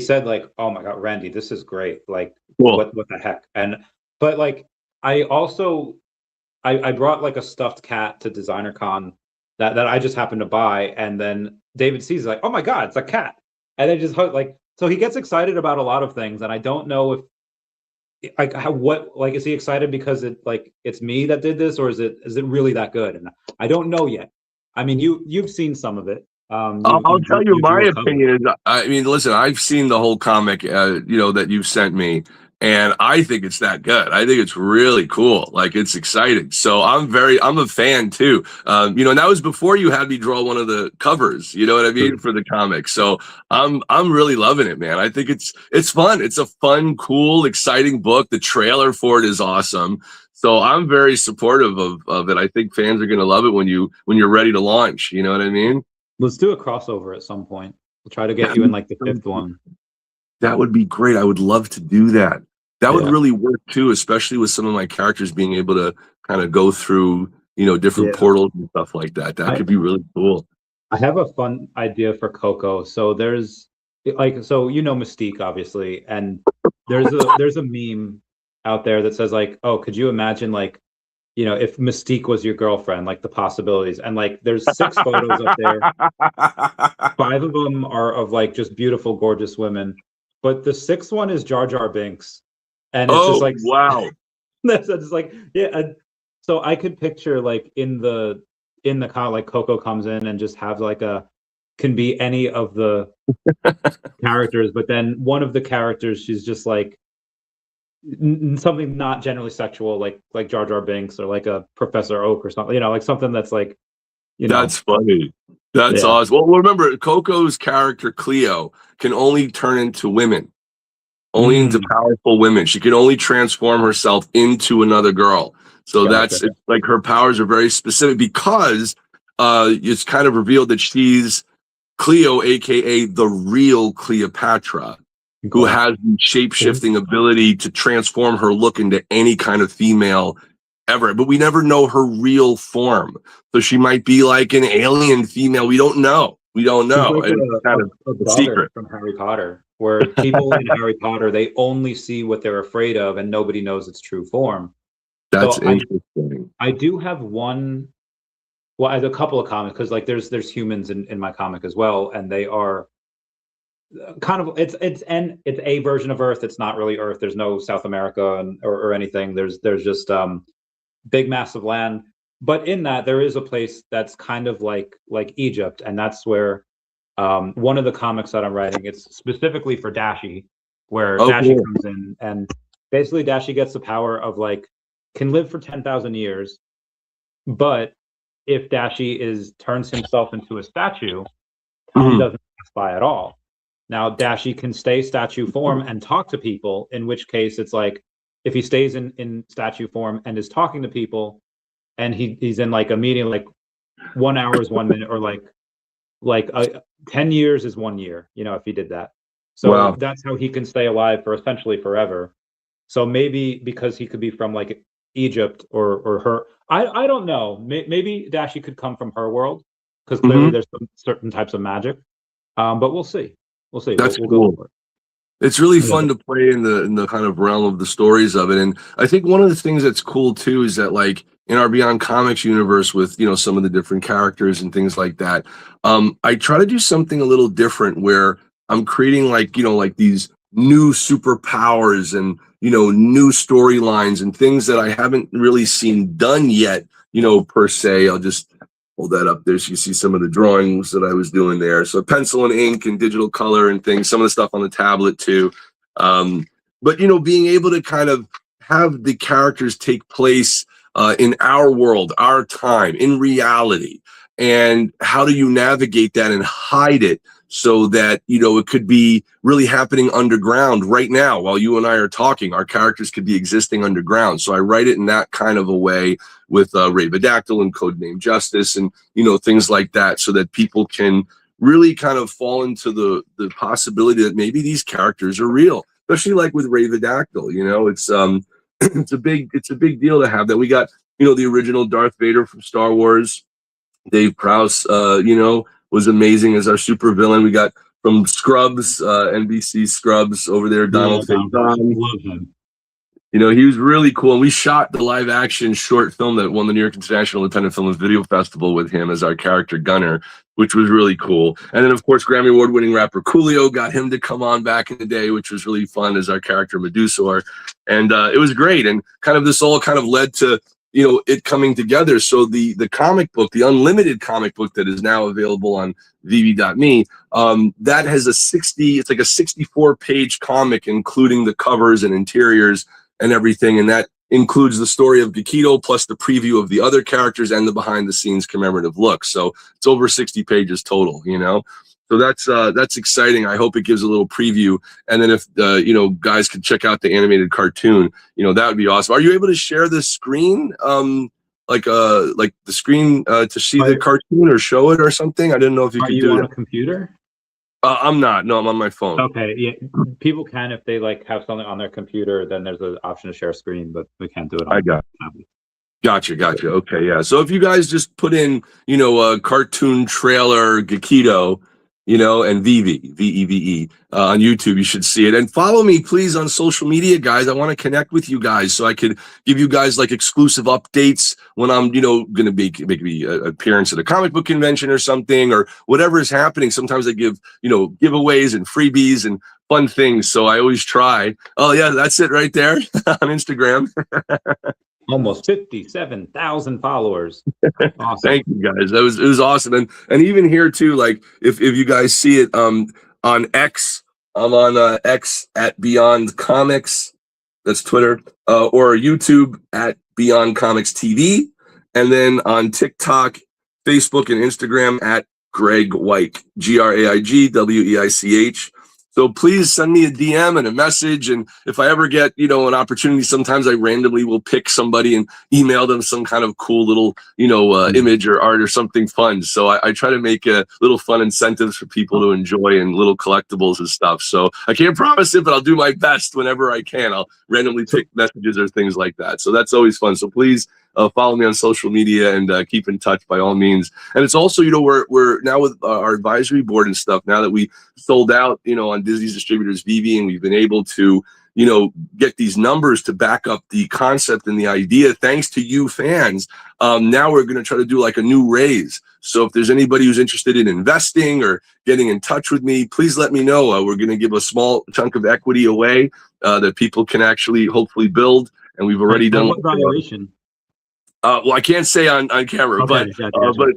said, like, oh my God, Randy, this is great. Like, cool. what the heck? But like, I also I brought like a stuffed cat to Designer Con that I just happened to buy, and then David sees it, like, oh my God, it's a cat, and then just like, so he gets excited about a lot of things, and I don't know if like is he excited because it's me that did this, or is it really that good? And I don't know yet. I mean, you've seen some of it. I'll tell you my opinion is, I mean, listen, I've seen the whole comic, you know, that you've sent me, and I think it's that good. I think it's really cool. Like, it's exciting. So I'm a fan too. You know, and that was before you had me draw one of the covers, you know what I mean, for the comic. So I'm really loving it, man. I think it's fun. It's a fun, cool, exciting book. The trailer for it is awesome. So I'm very supportive of it. I think fans are going to love it when you're ready to launch. You know what I mean? Let's do a crossover at some point. We'll try to get you in like the 5th one. That would be great. I would love to do that. That would really work too, especially with some of my characters being able to kind of go through, you know, different portals and stuff like that. That could be really cool. I have a fun idea for Coco. So there's like, so you know Mystique, obviously, and there's a meme out there that says like, oh, could you imagine, like, you know, if Mystique was your girlfriend, like the possibilities. And like, there's 6 photos up there. 5 of them are of like just beautiful, gorgeous women. But the 6th one is Jar Jar Binks. And it's just like, wow. That's just like, yeah. And so I could picture like in the con, like Coco comes in and just have like can be any of the characters. But then one of the characters, she's just like, something not generally sexual, like Jar Jar Binks or like a Professor Oak or something, you know, like something that's like, you know. That's funny. That's awesome. Well, remember, Coco's character Cleo can only turn into women, only into powerful women. She can only transform herself into another girl. So it's like her powers are very specific, because it's kind of revealed that she's Cleo, aka the real Cleopatra, who has the shape-shifting ability to transform her look into any kind of female ever. But we never know her real form. So she might be like an alien female. We don't know. We don't know. Like it's kind of a secret from Harry Potter, where people in Harry Potter, they only see what they're afraid of, and nobody knows its true form. That's interesting. I do have one. Well, I have a couple of comics, because like there's humans in my comic as well, and they are kind of it's a version of Earth. It's not really Earth. There's no South America or anything. There's just big massive land. But in that, there is a place that's kind of like Egypt, and that's where one of the comics that I'm writing, it's specifically for Dashi, where Dashi comes in, and basically Dashi gets the power of like, can live for 10,000 years, but if Dashi turns himself into a statue, time doesn't pass by at all. Now, Dashi can stay statue form and talk to people, in which case it's like, if he stays in statue form and is talking to people, and he's in like a meeting, like 1 hour is 1 minute, or like 10 years is 1 year, you know, if he did that. So Wow. that's how he can stay alive for essentially forever. So maybe because he could be from like Egypt or her, I don't know. Maybe Dashi could come from her world, because clearly there's some certain types of magic. But we'll see. We'll see. That's we'll cool. go for it. It's really fun to play in the kind of realm of the stories of it. And I think one of the things that's cool too is that, like, in our Beyond Comics universe with, you know, some of the different characters and things like that, I try to do something a little different where I'm creating, like, you know, like these new superpowers and, you know, new storylines and things that I haven't really seen done yet, you know, per se. I'll just hold that up there so you see some of the drawings that I was doing there. So pencil and ink and digital color and things, some of the stuff on the tablet too. But, you know, being able to kind of have the characters take place in our world, our time, in reality. And how do you navigate that and hide it so that, you know, it could be really happening underground right now while you and I are talking. Our characters could be existing underground. So I write it in that kind of a way with Ravedactyl and Codename Justice and, you know, things like that, so that people can really kind of fall into the possibility that maybe these characters are real, especially like with Ravedactyl. You know, it's it's a big deal to have that. We got, you know, the original Darth Vader from Star Wars. Dave Prowse, you know, was amazing as our super villain. We got from Scrubs, NBC Scrubs over there, Donald Faison. Love him. You know, he was really cool. And we shot the live action short film that won the New York International Independent Film and Video Festival with him as our character Gunner, which was really cool. And then, of course, Grammy Award winning rapper Coolio, got him to come on back in the day, which was really fun as our character Medusaur. And it was great. And kind of this all kind of led to, you know, it coming together. So the comic book, the unlimited comic book that is now available on VeVe.me, that has it's like a 64-page comic, including the covers and interiors and everything. And that includes the story of Gekido plus the preview of the other characters and the behind the scenes commemorative look. So it's over 60 pages total, you know? So that's exciting. I hope it gives a little preview. And then if, you know, guys could check out the animated cartoon, you know, that would be awesome. Are you able to share the screen, like the screen to see the cartoon or show it or something? I didn't know if you could do that. Are you on a computer? I'm not. No, I'm on my phone. Okay, yeah. People can, if they like have something on their computer, then there's an option to share screen, but we can't do it on tablet. Gotcha. Okay, yeah. So if you guys just put in, you know, a cartoon trailer Gekido, you know, and VeVe, VeVe, on YouTube, you should see it. And follow me, please, on social media, guys. I want to connect with you guys so I could give you guys like exclusive updates when I'm, you know, going to be maybe an appearance at a comic book convention or something, or whatever is happening. Sometimes I give, you know, giveaways and freebies and fun things. So I always try. Oh yeah, that's it right there on Instagram. Almost 57,000 followers. Awesome. Thank you guys. It was awesome. And even here too, like if you guys see it on X, I'm on X at Beyond Comics, that's Twitter, or YouTube at Beyond Comics TV, and then on TikTok, Facebook, and Instagram at Graig Weich, GraigWeich. So please send me a DM and a message. And if I ever get, you know, an opportunity, sometimes I randomly will pick somebody and email them some kind of cool little, you know, image or art or something fun. So I try to make little fun incentives for people to enjoy and little collectibles and stuff. So I can't promise it, but I'll do my best whenever I can. I'll randomly pick messages or things like that. So that's always fun. So please follow me on social media and keep in touch by all means. And it's also, you know, we're now with our advisory board and stuff, now that we sold out, you know, on Disney's distributors VeVe, and we've been able to, you know, get these numbers to back up the concept and the idea, thanks to you fans. Now we're going to try to do like a new raise. So if there's anybody who's interested in investing or getting in touch with me, please let me know. We're going to give a small chunk of equity away that people can actually hopefully build. And we've already done what valuation. Well, I can't say on camera, okay,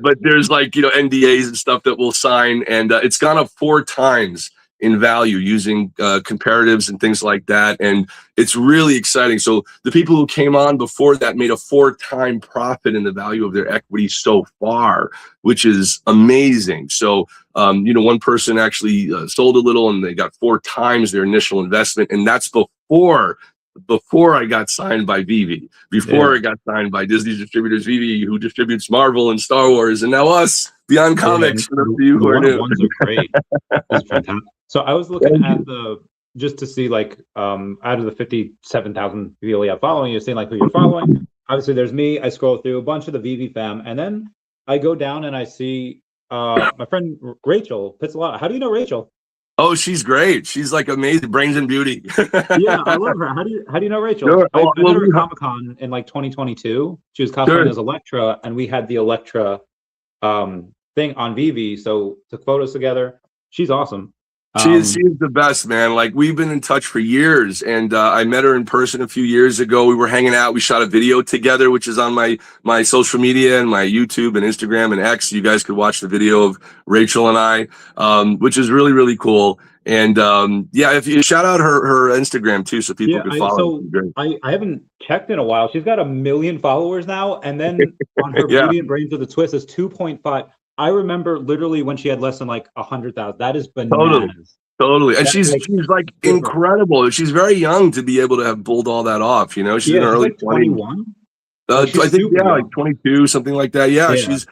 but there's like, you know, NDAs and stuff that we'll sign, and it's gone up 4 times in value using comparatives and things like that. And it's really exciting. So the people who came on before that made a 4-time profit in the value of their equity so far, which is amazing. So, you know, one person actually sold a little and they got 4 times their initial investment. And that's before I got signed by VeVe, before I got signed by Disney distributors, VeVe, who distributes Marvel and Star Wars, and now us, Beyond Comics. For those of you who are new. Ones are great. It's fantastic. So I was looking at just to see, like, out of the 57,000 people you have following, you're seeing like who you're following. Obviously, there's me. I scroll through a bunch of the VeVe fam, and then I go down and I see my friend Rachel Pizzolato. How do you know Rachel? Oh, she's great. She's like amazing, brains and beauty. Yeah, I love her. How do you know Rachel? Sure. I met her at Comic-Con in like 2022. She was cosplaying as Elektra, and we had the Elektra thing on VeVe, so took photos together. She's awesome. She's the best, man. Like, we've been in touch for years, and I met her in person a few years ago. We were hanging out. We shot a video together, which is on my social media and my YouTube and Instagram and X. You guys could watch the video of Rachel and I, which is really, really cool. And yeah, if you shout out her Instagram too, so people can follow. I haven't checked in a while. She's got 1 million followers now, and then on her Beauty and Brains with a Twist is 2.5. I remember literally when she had less than like 100,000. That is bananas. Totally. And she's like incredible. She's very young to be able to have pulled all that off. You know, she's in her early 21. I think like 22, something like that. Yeah, she's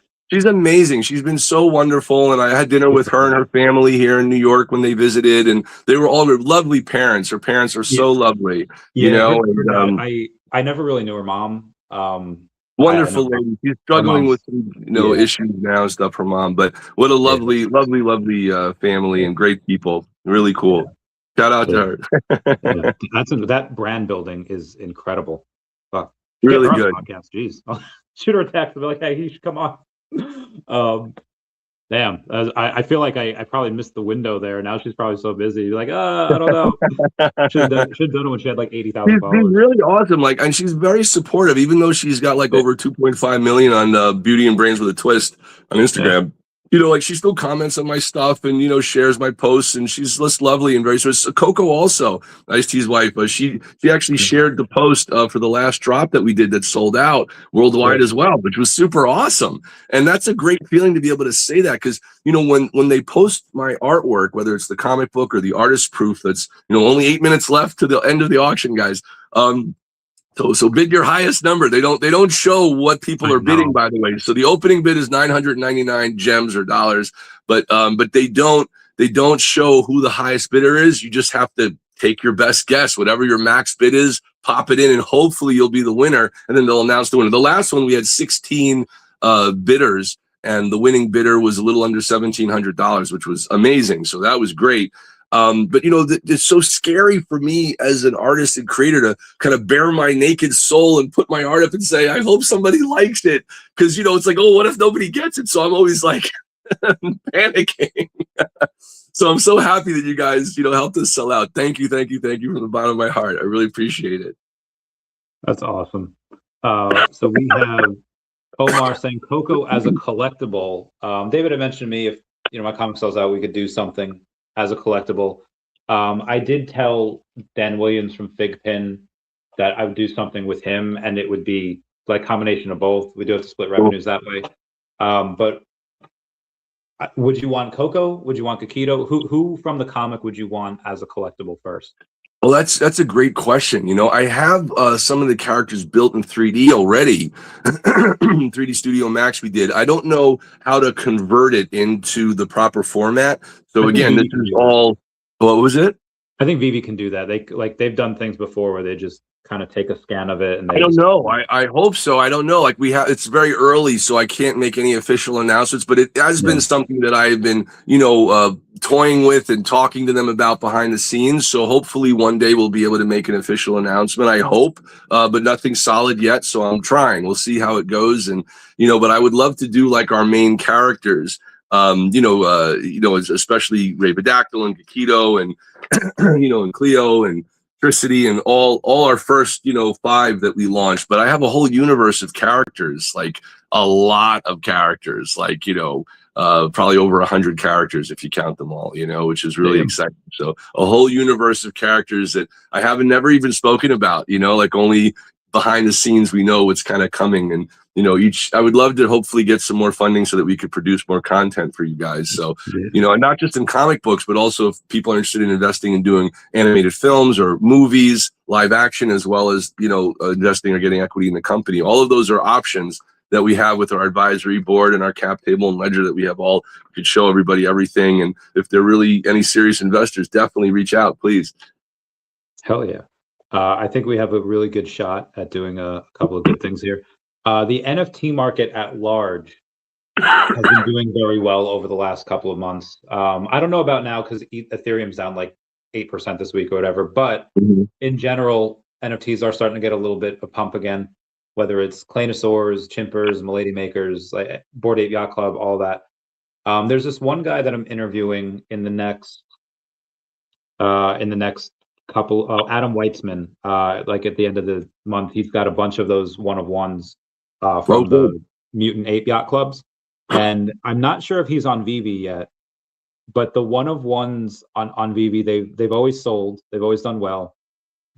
amazing. She's been so wonderful. And I had dinner with her and her family here in New York when they visited, and they were all lovely parents. Her parents are so lovely. You know, and, I never really knew her mom. Wonderful lady. She's struggling with some, issues now and stuff. Her mom, but what a lovely family and great people. Really cool. Shout out to her. That brand building is incredible. Really good. Podcast. Jeez, I'll shoot her a text and be like, "Hey, you should come on." Damn, I feel like I probably missed the window there. Now she's probably so busy. Like, I don't know. Should have done it when she had like 80,000 followers. She's really awesome. Like, and she's very supportive, even though she's got like over 2.5 million on Beauty and Brains with a Twist on Instagram. You know, like, she still comments on my stuff and, shares my posts, and she's just lovely and very sweet. So Coco also, Ice-T's wife, but she actually shared the post for the last drop that we did that sold out worldwide as well, which was super awesome. And that's a great feeling to be able to say that, because, when they post my artwork, whether it's the comic book or the artist proof, that's, only 8 minutes left to the end of the auction, guys. So bid your highest number. They don't show what people are bidding, by the way. So the opening bid is 999 gems or dollars, but they don't show who the highest bidder is. You just have to take your best guess. Whatever your max bid is, pop it in, and hopefully you'll be the winner. And then they'll announce the winner. The last one, we had 16 bidders, and the winning bidder was a little under $1,700, which was amazing. So that was great. But it's so scary for me as an artist and creator to kind of bare my naked soul and put my art up and say, I hope somebody likes it. Because, it's like, oh, what if nobody gets it? So I'm always like panicking. So I'm so happy that you guys, helped us sell out. Thank you from the bottom of my heart. I really appreciate it. That's awesome. So we have Omar saying Coco as a collectible. David had mentioned to me, if my comic sells out, we could do something as a collectible. I did tell Dan Williams from Figpin that I would do something with him, and it would be like a combination of both. We do have to split revenues that way. But would you want Coco? Would you want Kakito? Who from the comic would you want as a collectible first? Well, that's a great question. I have some of the characters built in 3D already. 3D Studio Max we did. I don't know how to convert it into the proper format. So again, this is all, what was it? I think VeVe can do that. They've done things before where they just kind of take a scan of it. And I don't know. I hope so. I don't know. Like, it's very early, so I can't make any official announcements, but it has been something that I've been, toying with and talking to them about behind the scenes. So hopefully one day we'll be able to make an official announcement. I hope, but nothing solid yet. So I'm trying. We'll see how it goes. And, but I would love to do like our main characters, especially Ray Badactyl and Kakito and, and Cleo and Tricity and all our first, 5 that we launched. But I have a whole universe of characters, like a lot of characters, like, probably over 100 characters if you count them all, you know, which is really exciting. So a whole universe of characters that I haven't never even spoken about, you know, like only behind the scenes we know what's kind of coming. And you know, I would love to hopefully get some more funding so that we could produce more content for you guys. So, you know, and not just in comic books, but also if people are interested in investing in doing animated films or movies, live action, as well as, you know, investing or getting equity in the company. All of those are options that we have with our advisory board and our cap table and ledger that we have all. We could show everybody everything. And if they're really any serious investors, definitely reach out, please. Hell yeah. I think we have a really good shot at doing a couple of good things here. The NFT market at large has been doing very well over the last couple of months. I don't know about now because Ethereum's down like 8% this week or whatever, but in general, NFTs are starting to get a little bit of pump again, whether it's Claynosaurs, Chimpers, Milady Makers, like Bored Ape Yacht Club, all that. There's this one guy that I'm interviewing in the next couple, Adam Weitzman, like at the end of the month. He's got a bunch of those one-of-ones from the Mutant Ape Yacht Clubs. And I'm not sure if he's on VeVe yet, but the one-of-ones on VeVe, they've always sold, they've always done well.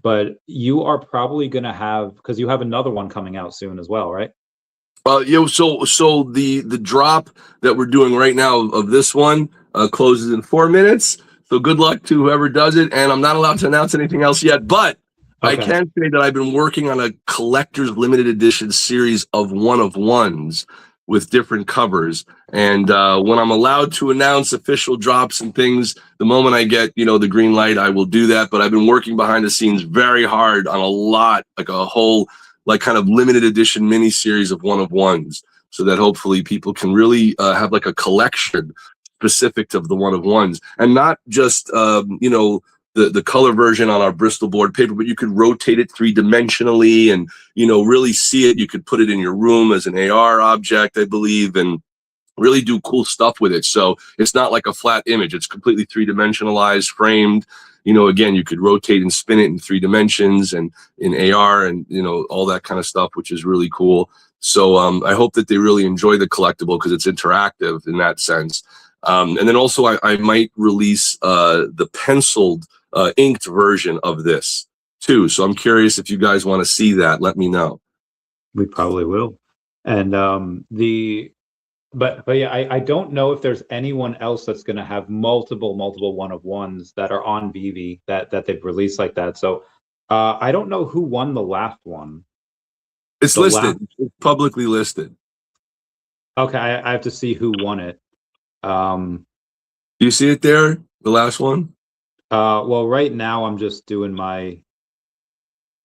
But you are probably going to have, because you have another one coming out soon as well, right? Yeah, so the drop that we're doing right now of this one closes in 4 minutes. So good luck to whoever does it. And I'm not allowed to announce anything else yet, but I can say that I've been working on a collector's limited edition series of one-of-ones with different covers. And when I'm allowed to announce official drops and things, the moment I get, you know, the green light, I will do that. But I've been working behind the scenes very hard on a lot, like a whole, like kind of limited edition mini series of one-of-ones, so that hopefully people can really have like a collection specific of the one-of-ones, and not just you know, the color version on our Bristol board paper, but you could rotate it 3-dimensionally and, you know, really see it. You could put it in your room as an AR object, I believe, and really do cool stuff with it. So it's not like a flat image. It's completely 3-dimensionalized, framed. You know, again, you could rotate and spin it in 3 dimensions and in AR and, you know, all that kind of stuff, which is really cool. So I hope that they really enjoy the collectible because it's interactive in that sense. And then also I might release the penciled inked version of this too. So I'm curious if you guys want to see that, let me know. We probably will. And but yeah, I don't know if there's anyone else that's going to have multiple one-of-ones that are on VeVe that they've released like that. So I don't know who won the last one. It's listed. It's publicly listed. Okay, I have to see who won it. Do you see it there, the last one? Well, right now I'm just doing my.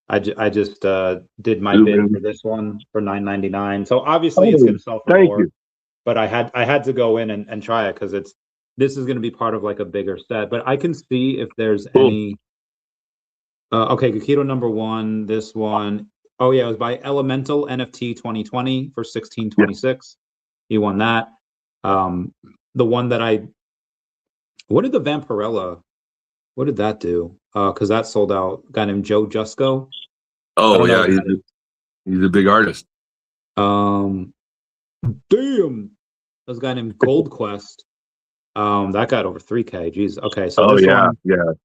I just did my bid for this one for $9.99. So obviously it's going to sell for more. You. But I had to go in and try it because this is going to be part of like a bigger set. But I can see if there's any. Okay, Gakito #1. This one. Oh yeah, it was by Elemental NFT 2020 for $16.26. Yeah. He won that. The one that what did the Vampirella? What did that do? Because that sold out. A guy named Joe Jusco. Oh yeah, he's a big artist. Damn. There's a guy named Gold Quest. That got over 3K. Jeez. Okay. So yeah.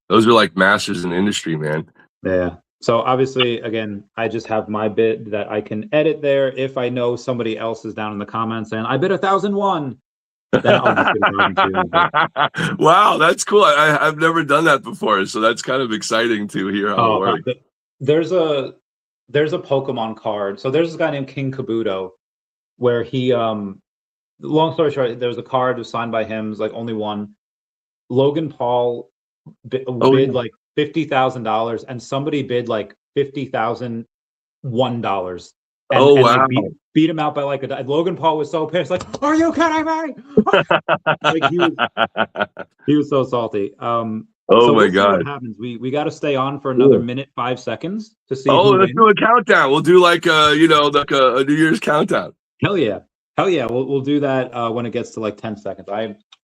Those are like masters in the industry, man. Yeah. So obviously, again, I just have my bid that I can edit there. If I know somebody else is down in the comments saying I bid 1,001. Wow, that's cool. I've never done that before, so that's kind of exciting to hear how it works. There's a Pokemon card. So there's this guy named King Kabuto, where he long story short, there's a card was signed by him. It's like only one. Logan Paul bid like $50,000, and somebody bid like $50,001. And wow! They beat him out by like Logan Paul was so pissed, like, "Are you kidding me?" Like he was so salty. Oh my God! What happens? We got to stay on for another minute 5 seconds to see. Let's do a countdown. We'll do like you know, like a New Year's countdown. Hell yeah! We'll do that when it gets to like 10 seconds.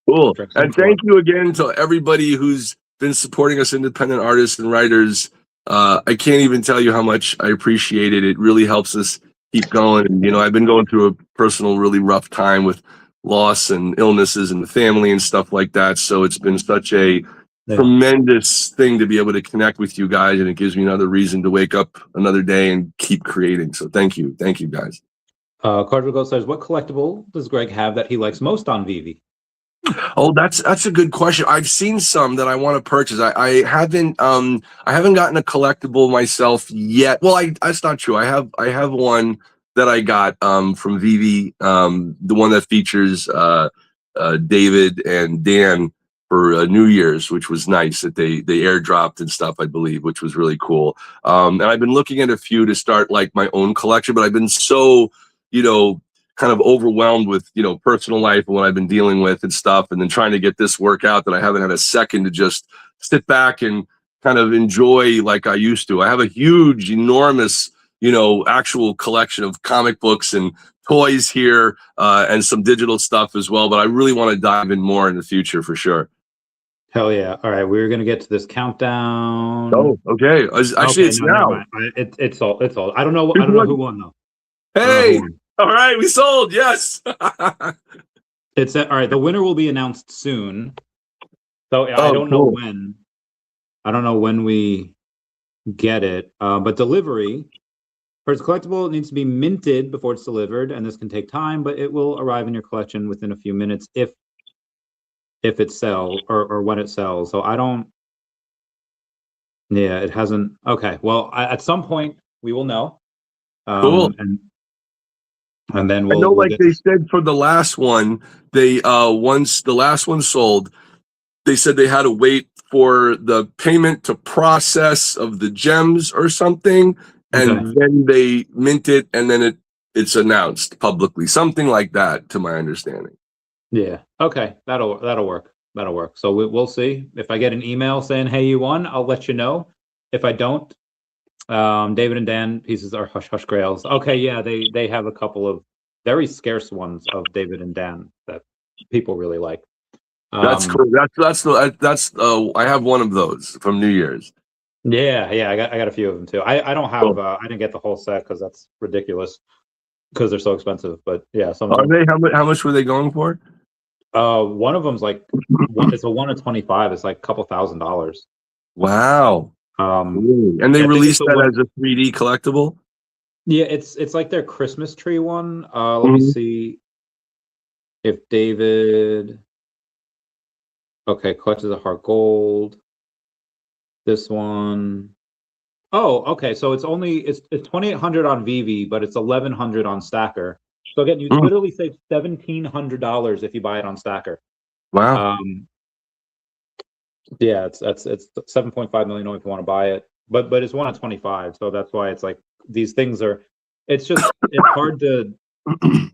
Cool. And thank you again to everybody who's been supporting us, independent artists and writers. I can't even tell you how much I appreciate it. It really helps us keep going. You know, I've been going through a personal, really rough time with loss and illnesses in the family and stuff like that. So it's been such a Yeah. tremendous thing to be able to connect with you guys, and it gives me another reason to wake up another day and keep creating. So thank you guys. Cardinal says, what collectible does Greg have that he likes most on VeVe? Oh, that's a good question. I've seen some that I want to purchase. I haven't gotten a collectible myself yet. Well, that's not true. I have one that I got from VeVe, the one that features David and Dan for New Year's, which was nice that they airdropped and stuff, I believe, which was really cool. And I've been looking at a few to start like my own collection, but I've been so, kind of overwhelmed with, personal life and what I've been dealing with and stuff, and then trying to get this work out that I haven't had a second to just sit back and kind of enjoy like I used to. I have a huge, enormous, actual collection of comic books and toys here, and some digital stuff as well, but I really want to dive in more in the future for sure. Hell yeah. All right, we're going to get to this countdown. Oh, okay. Actually, it's now. It's all. I don't know who won though. Hey, all right, we sold. Yes. It's all right. The winner will be announced soon. So I don't know when. I don't know when we get it. But delivery for its collectible, it needs to be minted before it's delivered, and this can take time, but it will arrive in your collection within a few minutes if it sells or when it sells. So I don't. Yeah, it hasn't. Okay. Well, at some point we will know. Cool. And then we'll. I know, like they said for the last one, they once the last one sold, they said they had to wait for the payment to process of the gems or something, and then they mint it, and then it's announced publicly, something like that, to my understanding. Yeah. Okay. That'll work. That'll work. So we'll see. If I get an email saying, "Hey, you won," I'll let you know. If I don't, David and Dan pieces are Hush Hush Grails. Okay. Yeah. They have a couple of very scarce ones of David and Dan that people really like. That's cool. That's I have one of those from New Year's. Yeah. I got a few of them too. I don't have. I didn't get the whole set because that's ridiculous because they're so expensive. But yeah, some. Are they? How much were they going for? One of them's like it's a 1 in 25. It's like a couple $1,000s. Wow. And they released that as a 3D collectible. Yeah, it's like their Christmas tree one. Let me see if David. Okay, collected the heart gold. This one. Oh, okay. So it's 2,800 on VeVe, but it's 1,100 on Stacker. So again, you literally save $1,700 if you buy it on Stacker. Wow. Yeah, it's 7.5 million if you want to buy it, but it's 1 in 25. So that's why it's like these things are. It's hard to,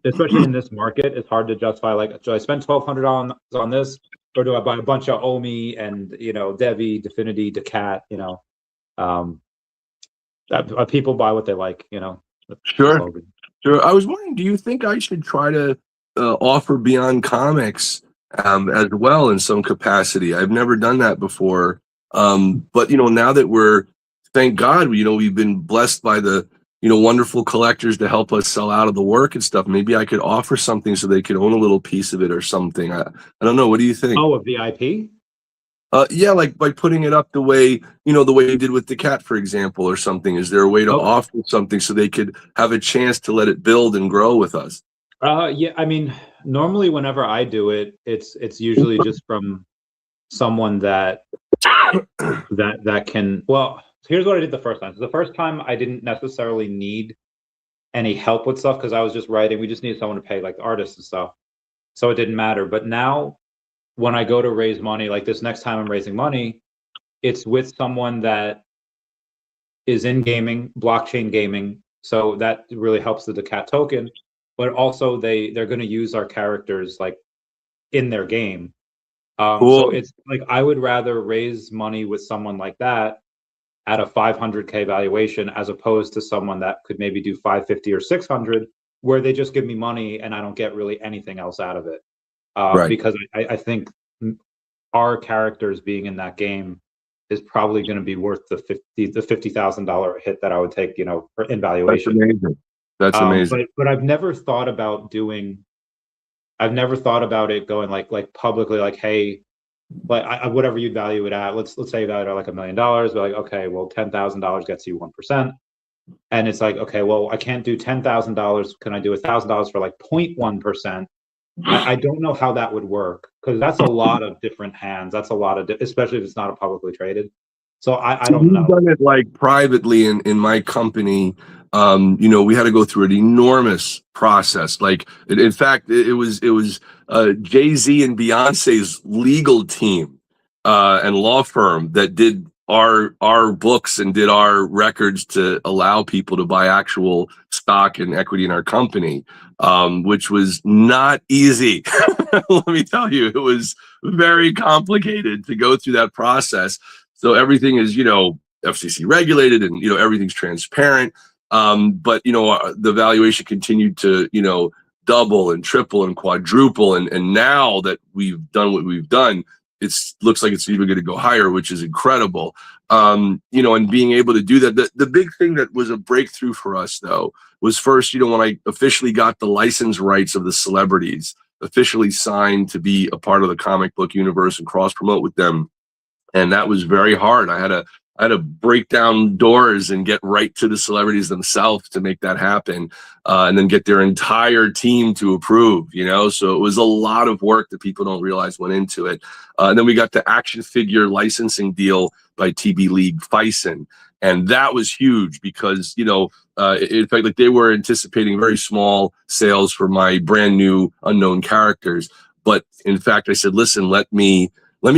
especially in this market, it's hard to justify. Like, do I spend $1,200 on this, or do I buy a bunch of OMI and DEVVE, Definity, daCat? People buy what they like. Sure. Sure. I was wondering, do you think I should try to offer Beyond Comics as well in some capacity? I've never done that before. But now that thank God, we've been blessed by the wonderful collectors to help us sell out of the work and stuff. Maybe I could offer something so they could own a little piece of it or something. I don't know. What do you think? Oh, of the IP? Yeah, like by putting it up the way you did with daCat, for example, or something. Is there a way to offer something so they could have a chance to let it build and grow with us? Yeah, I mean, normally whenever I do it, it's usually just from someone that can. Well, here's what I did the first time. So the first time I didn't necessarily need any help with stuff because I was just writing. We just needed someone to pay, like the artists and stuff. So it didn't matter. But now, when I go to raise money, like this next time I'm raising money, it's with someone that is in gaming, blockchain gaming. So that really helps the daCat token. But also they're going to use our characters like in their game. Cool. So it's like I would rather raise money with someone like that at a 500K valuation as opposed to someone that could maybe do 550 or 600, where they just give me money and I don't get really anything else out of it. Right. Because I think our characters being in that game is probably going to be worth the $50,000 hit that I would take, for in valuation. That's amazing. That's amazing. But I've never thought about doing I've never thought about it going like publicly, like, hey, but whatever you value it at, let's say you value it at like $1 million. We're like, okay, well, $10,000 gets you 1%. And it's like, okay, well, I can't do $10,000. Can I do $1,000 for like 0.1%? I don't know how that would work, because that's a lot of different hands. That's a lot of, especially if it's not a publicly traded. So I don't know. We've done it like privately in my company. You know, we had to go through an enormous process. Like, in fact, it was Jay-Z and Beyonce's legal team and law firm that did our books and did our records to allow people to buy actual stock and equity in our company, which was not easy. Let me tell you, it was very complicated to go through that process. So everything is, you know, FCC regulated, and, you know, everything's transparent. But, you know, the valuation continued to, you know, double and triple and quadruple. And now that we've done what we've done, looks like it's even going to go higher, which is incredible. You know, and being able to do that. The big thing that was a breakthrough for us, though, was first, you know, when I officially got the license rights of the celebrities, officially signed to be a part of the comic book universe and cross promote with them. And that was very hard. I had to break down doors and get right to the celebrities themselves to make that happen, and then get their entire team to approve, you know? So it was a lot of work that people don't realize went into it. And then we got the action figure licensing deal by TB League Fison. And that was huge because, you know, in fact, like, they were anticipating very small sales for my brand new unknown characters. But in fact, I said, listen, let me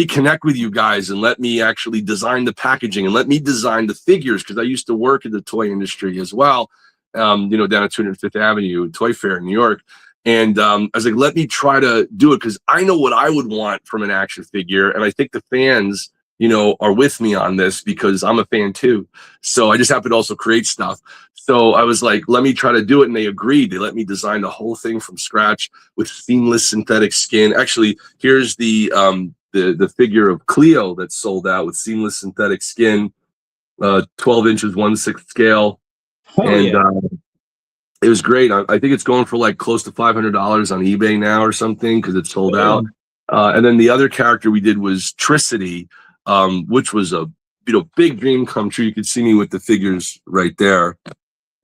connect with you guys and let me actually design the packaging and let me design the figures, because I used to work in the toy industry as well, you know, down at 205th Avenue Toy Fair in New York. And I was like, let me try to do it, because I know what I would want from an action figure. And I think the fans, you know, are with me on this, because I'm a fan too. So I just happen to also create stuff. So I was like, let me try to do it. And they agreed. They let me design the whole thing from scratch with seamless synthetic skin. Actually, here's the figure of Cleo that sold out with seamless synthetic skin, 12 inches, 1/6 scale. It was great. I think it's going for like close to $500 on eBay now or something, because it's sold out. And then the other character we did was Tricity, which was a, you know, big dream come true. You could see me with the figures right there.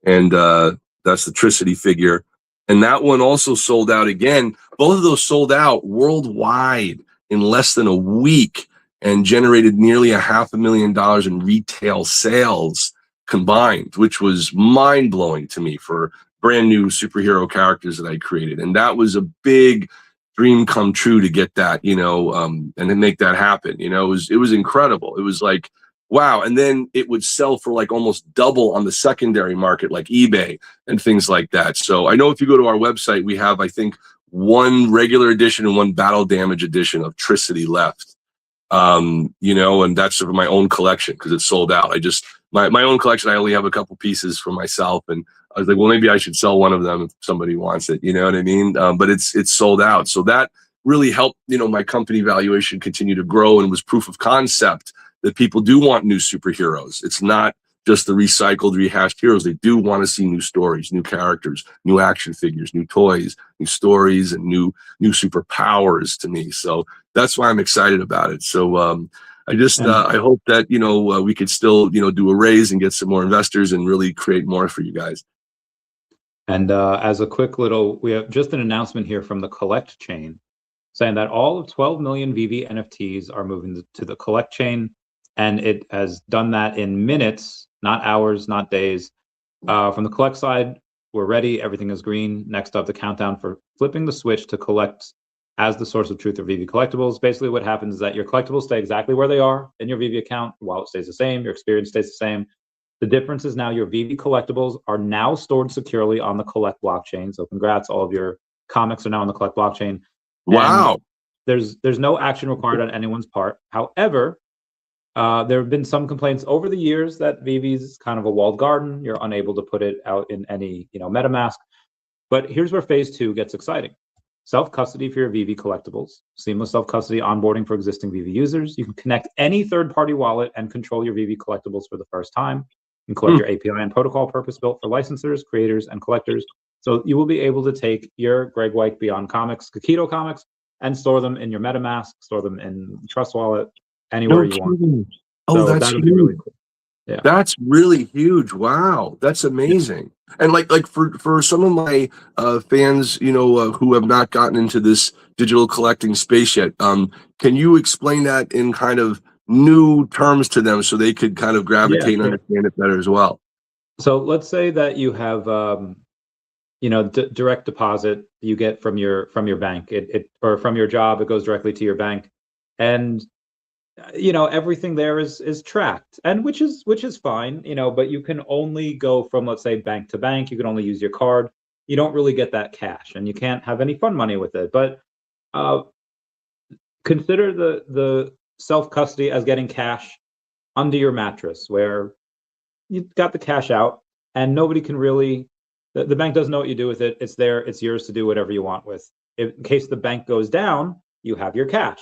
And that's the Tricity figure. And that one also sold out again. Both of those sold out worldwide in less than a week, and generated nearly $500,000 in retail sales combined, which was mind-blowing to me for brand new superhero characters that I created. And that was a big dream come true to get that, you know, and to make that happen. You know, it was incredible. It was like, wow. And then it would sell for like almost double on the secondary market, like eBay and things like that. So I know if you go to our website, we have, I think, one regular edition and one battle damage edition of Tricity left. You know, and that's sort of my own collection, because it's sold out. I just, my own collection, I only have a couple pieces for myself. And I was like, well, maybe I should sell one of them if somebody wants it, you know what I mean? But it's sold out. So that really helped, you know, my company valuation continue to grow, and was proof of concept that people do want new superheroes. It's not just the recycled, rehashed heroes. They do want to see new stories, new characters, new action figures, new toys, new stories, and new superpowers to me. So that's why I'm excited about it. So I just I hope that, you know, we could still, you know, do a raise and get some more investors and really create more for you guys. And as a quick little, we have just an announcement here from the Collect chain saying that all of 12 million VeVe NFTs are moving to the Collect chain, and it has done that in minutes, not hours, not days. From the Collect side, we're ready. Everything is green. Next up, the countdown for flipping the switch to Collect as the source of truth of VeVe collectibles. Basically, what happens is that your collectibles stay exactly where they are in your VeVe account. Wallet stays the same. Your experience stays the same. The difference is now your VeVe collectibles are now stored securely on the Collect blockchain. So congrats, all of your comics are now on the Collect blockchain. Wow. And there's no action required on anyone's part. However, there have been some complaints over the years that VeVe's kind of a walled garden. You're unable to put it out in any, you know, MetaMask. But here's where phase 2 gets exciting. Self-custody for your VeVe collectibles, seamless self-custody onboarding for existing VeVe users. You can connect any third-party wallet and control your VeVe collectibles for the first time. You can collect your API and protocol purpose-built for licensors, creators, and collectors. So you will be able to take your Graig Weich Beyond Comics, Kakito comics, and store them in your MetaMask, store them in Trust Wallet, anywhere you want. Oh, So that's that'll be really cool. Yeah. That's really huge. Wow, that's amazing. And like for some of my fans, you know, who have not gotten into this digital collecting space yet, can you explain that in kind of new terms to them so they could kind of gravitate and understand it better as well? So let's say that you have you know, direct deposit you get from your bank, or from your job, it goes directly to your bank, and you know, everything there is tracked, and which is fine, you know, but you can only go from, let's say, bank to bank. You can only use your card. You don't really get that cash, and you can't have any fun money with it. But consider the self custody as getting cash under your mattress, where you got the cash out, and nobody can really. The bank doesn't know what you do with it. It's there. It's yours to do whatever you want with. In case the bank goes down, you have your cash.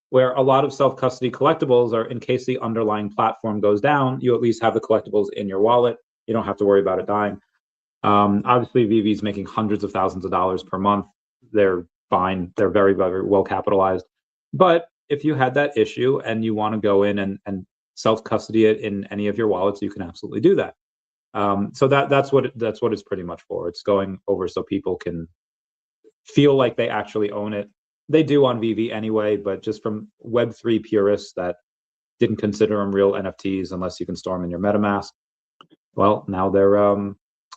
Where a lot of self-custody collectibles are, in case the underlying platform goes down, you at least have the collectibles in your wallet. You don't have to worry about it dying. Obviously, VeVe is making hundreds of thousands of dollars per month. They're fine. They're very, very well capitalized. But if you had that issue and you want to go in and self-custody it in any of your wallets, you can absolutely do that. So that's what it's pretty much for. It's going over so people can feel like they actually own it. They do on VeVe anyway, but just from Web3 purists that didn't consider them real NFTs unless you can store them in your MetaMask. Well, now they're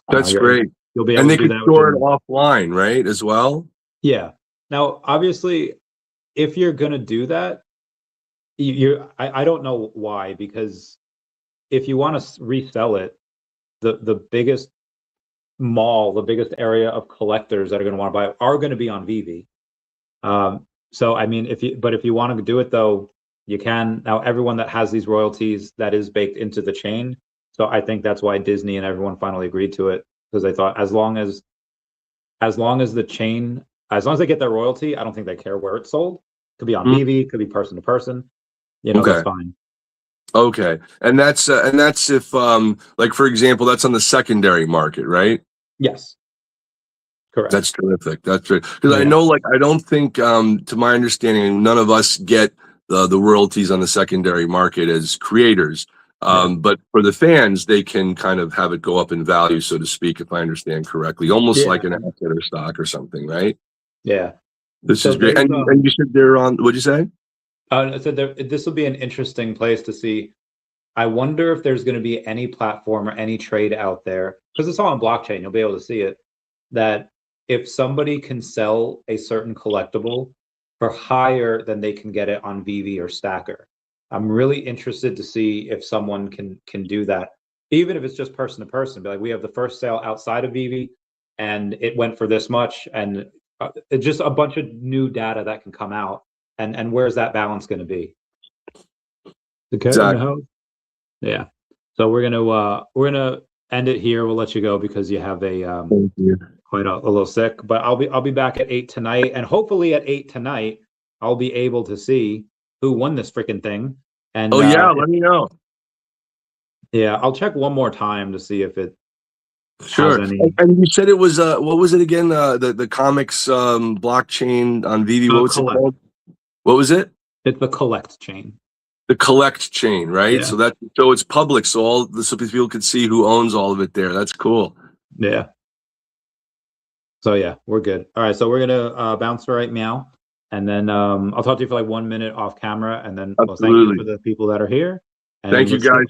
that's great. You'll be able to do that. And they can store it offline, right, as well? Yeah. Now, obviously, if you're gonna do that, I don't know why, because if you want to resell it, the biggest mall, the biggest area of collectors that are going to want to buy it are going to be on VeVe. So I mean, if you want to do it though, you can. Now everyone that has these royalties, that is baked into the chain. So I think that's why Disney and everyone finally agreed to it, because they thought as long as the chain, as long as they get their royalty, I don't think they care where it's sold. Could be on VeVe, could be person to person. You know, that's fine. Okay, and that's if like, for example, that's on the secondary market, right? Yes. Correct. That's terrific. That's true. Because I know, like, I don't think, to my understanding, none of us get the royalties on the secondary market as creators. But for the fans, they can kind of have it go up in value, so to speak, if I understand correctly, almost like an asset or stock or something, right? Yeah. This is great. And you said they're on. What'd you say? I said this will be an interesting place to see. I wonder if there's going to be any platform or any trade out there, because it's all on blockchain. You'll be able to see it. That if somebody can sell a certain collectible for higher than they can get it on VeVe or Stacker, I'm really interested to see if someone can do that, even if it's just person to person. Be like, we have the first sale outside of VeVe, and it went for this much, and it's just a bunch of new data that can come out. And where's that balance going to be? The cat in the house? Yeah. So we're gonna end it here. We'll let you go because you have a quite a little sick. But I'll be back at 8 tonight, and hopefully at 8 tonight I'll be able to see who won this freaking thing. And let me know. Yeah, I'll check one more time to see if it. Sure. And you said it was what was it again? The comics blockchain on VeVe. What was it called? What was it? It's the collect chain. The collect chain, right? Yeah. So it's public, so people can see who owns all of it there. That's cool. Yeah. So yeah, we're good. All right, so we're gonna bounce right meow, and then I'll talk to you for like 1 minute off camera, and then thank you for the people that are here. Thank you guys.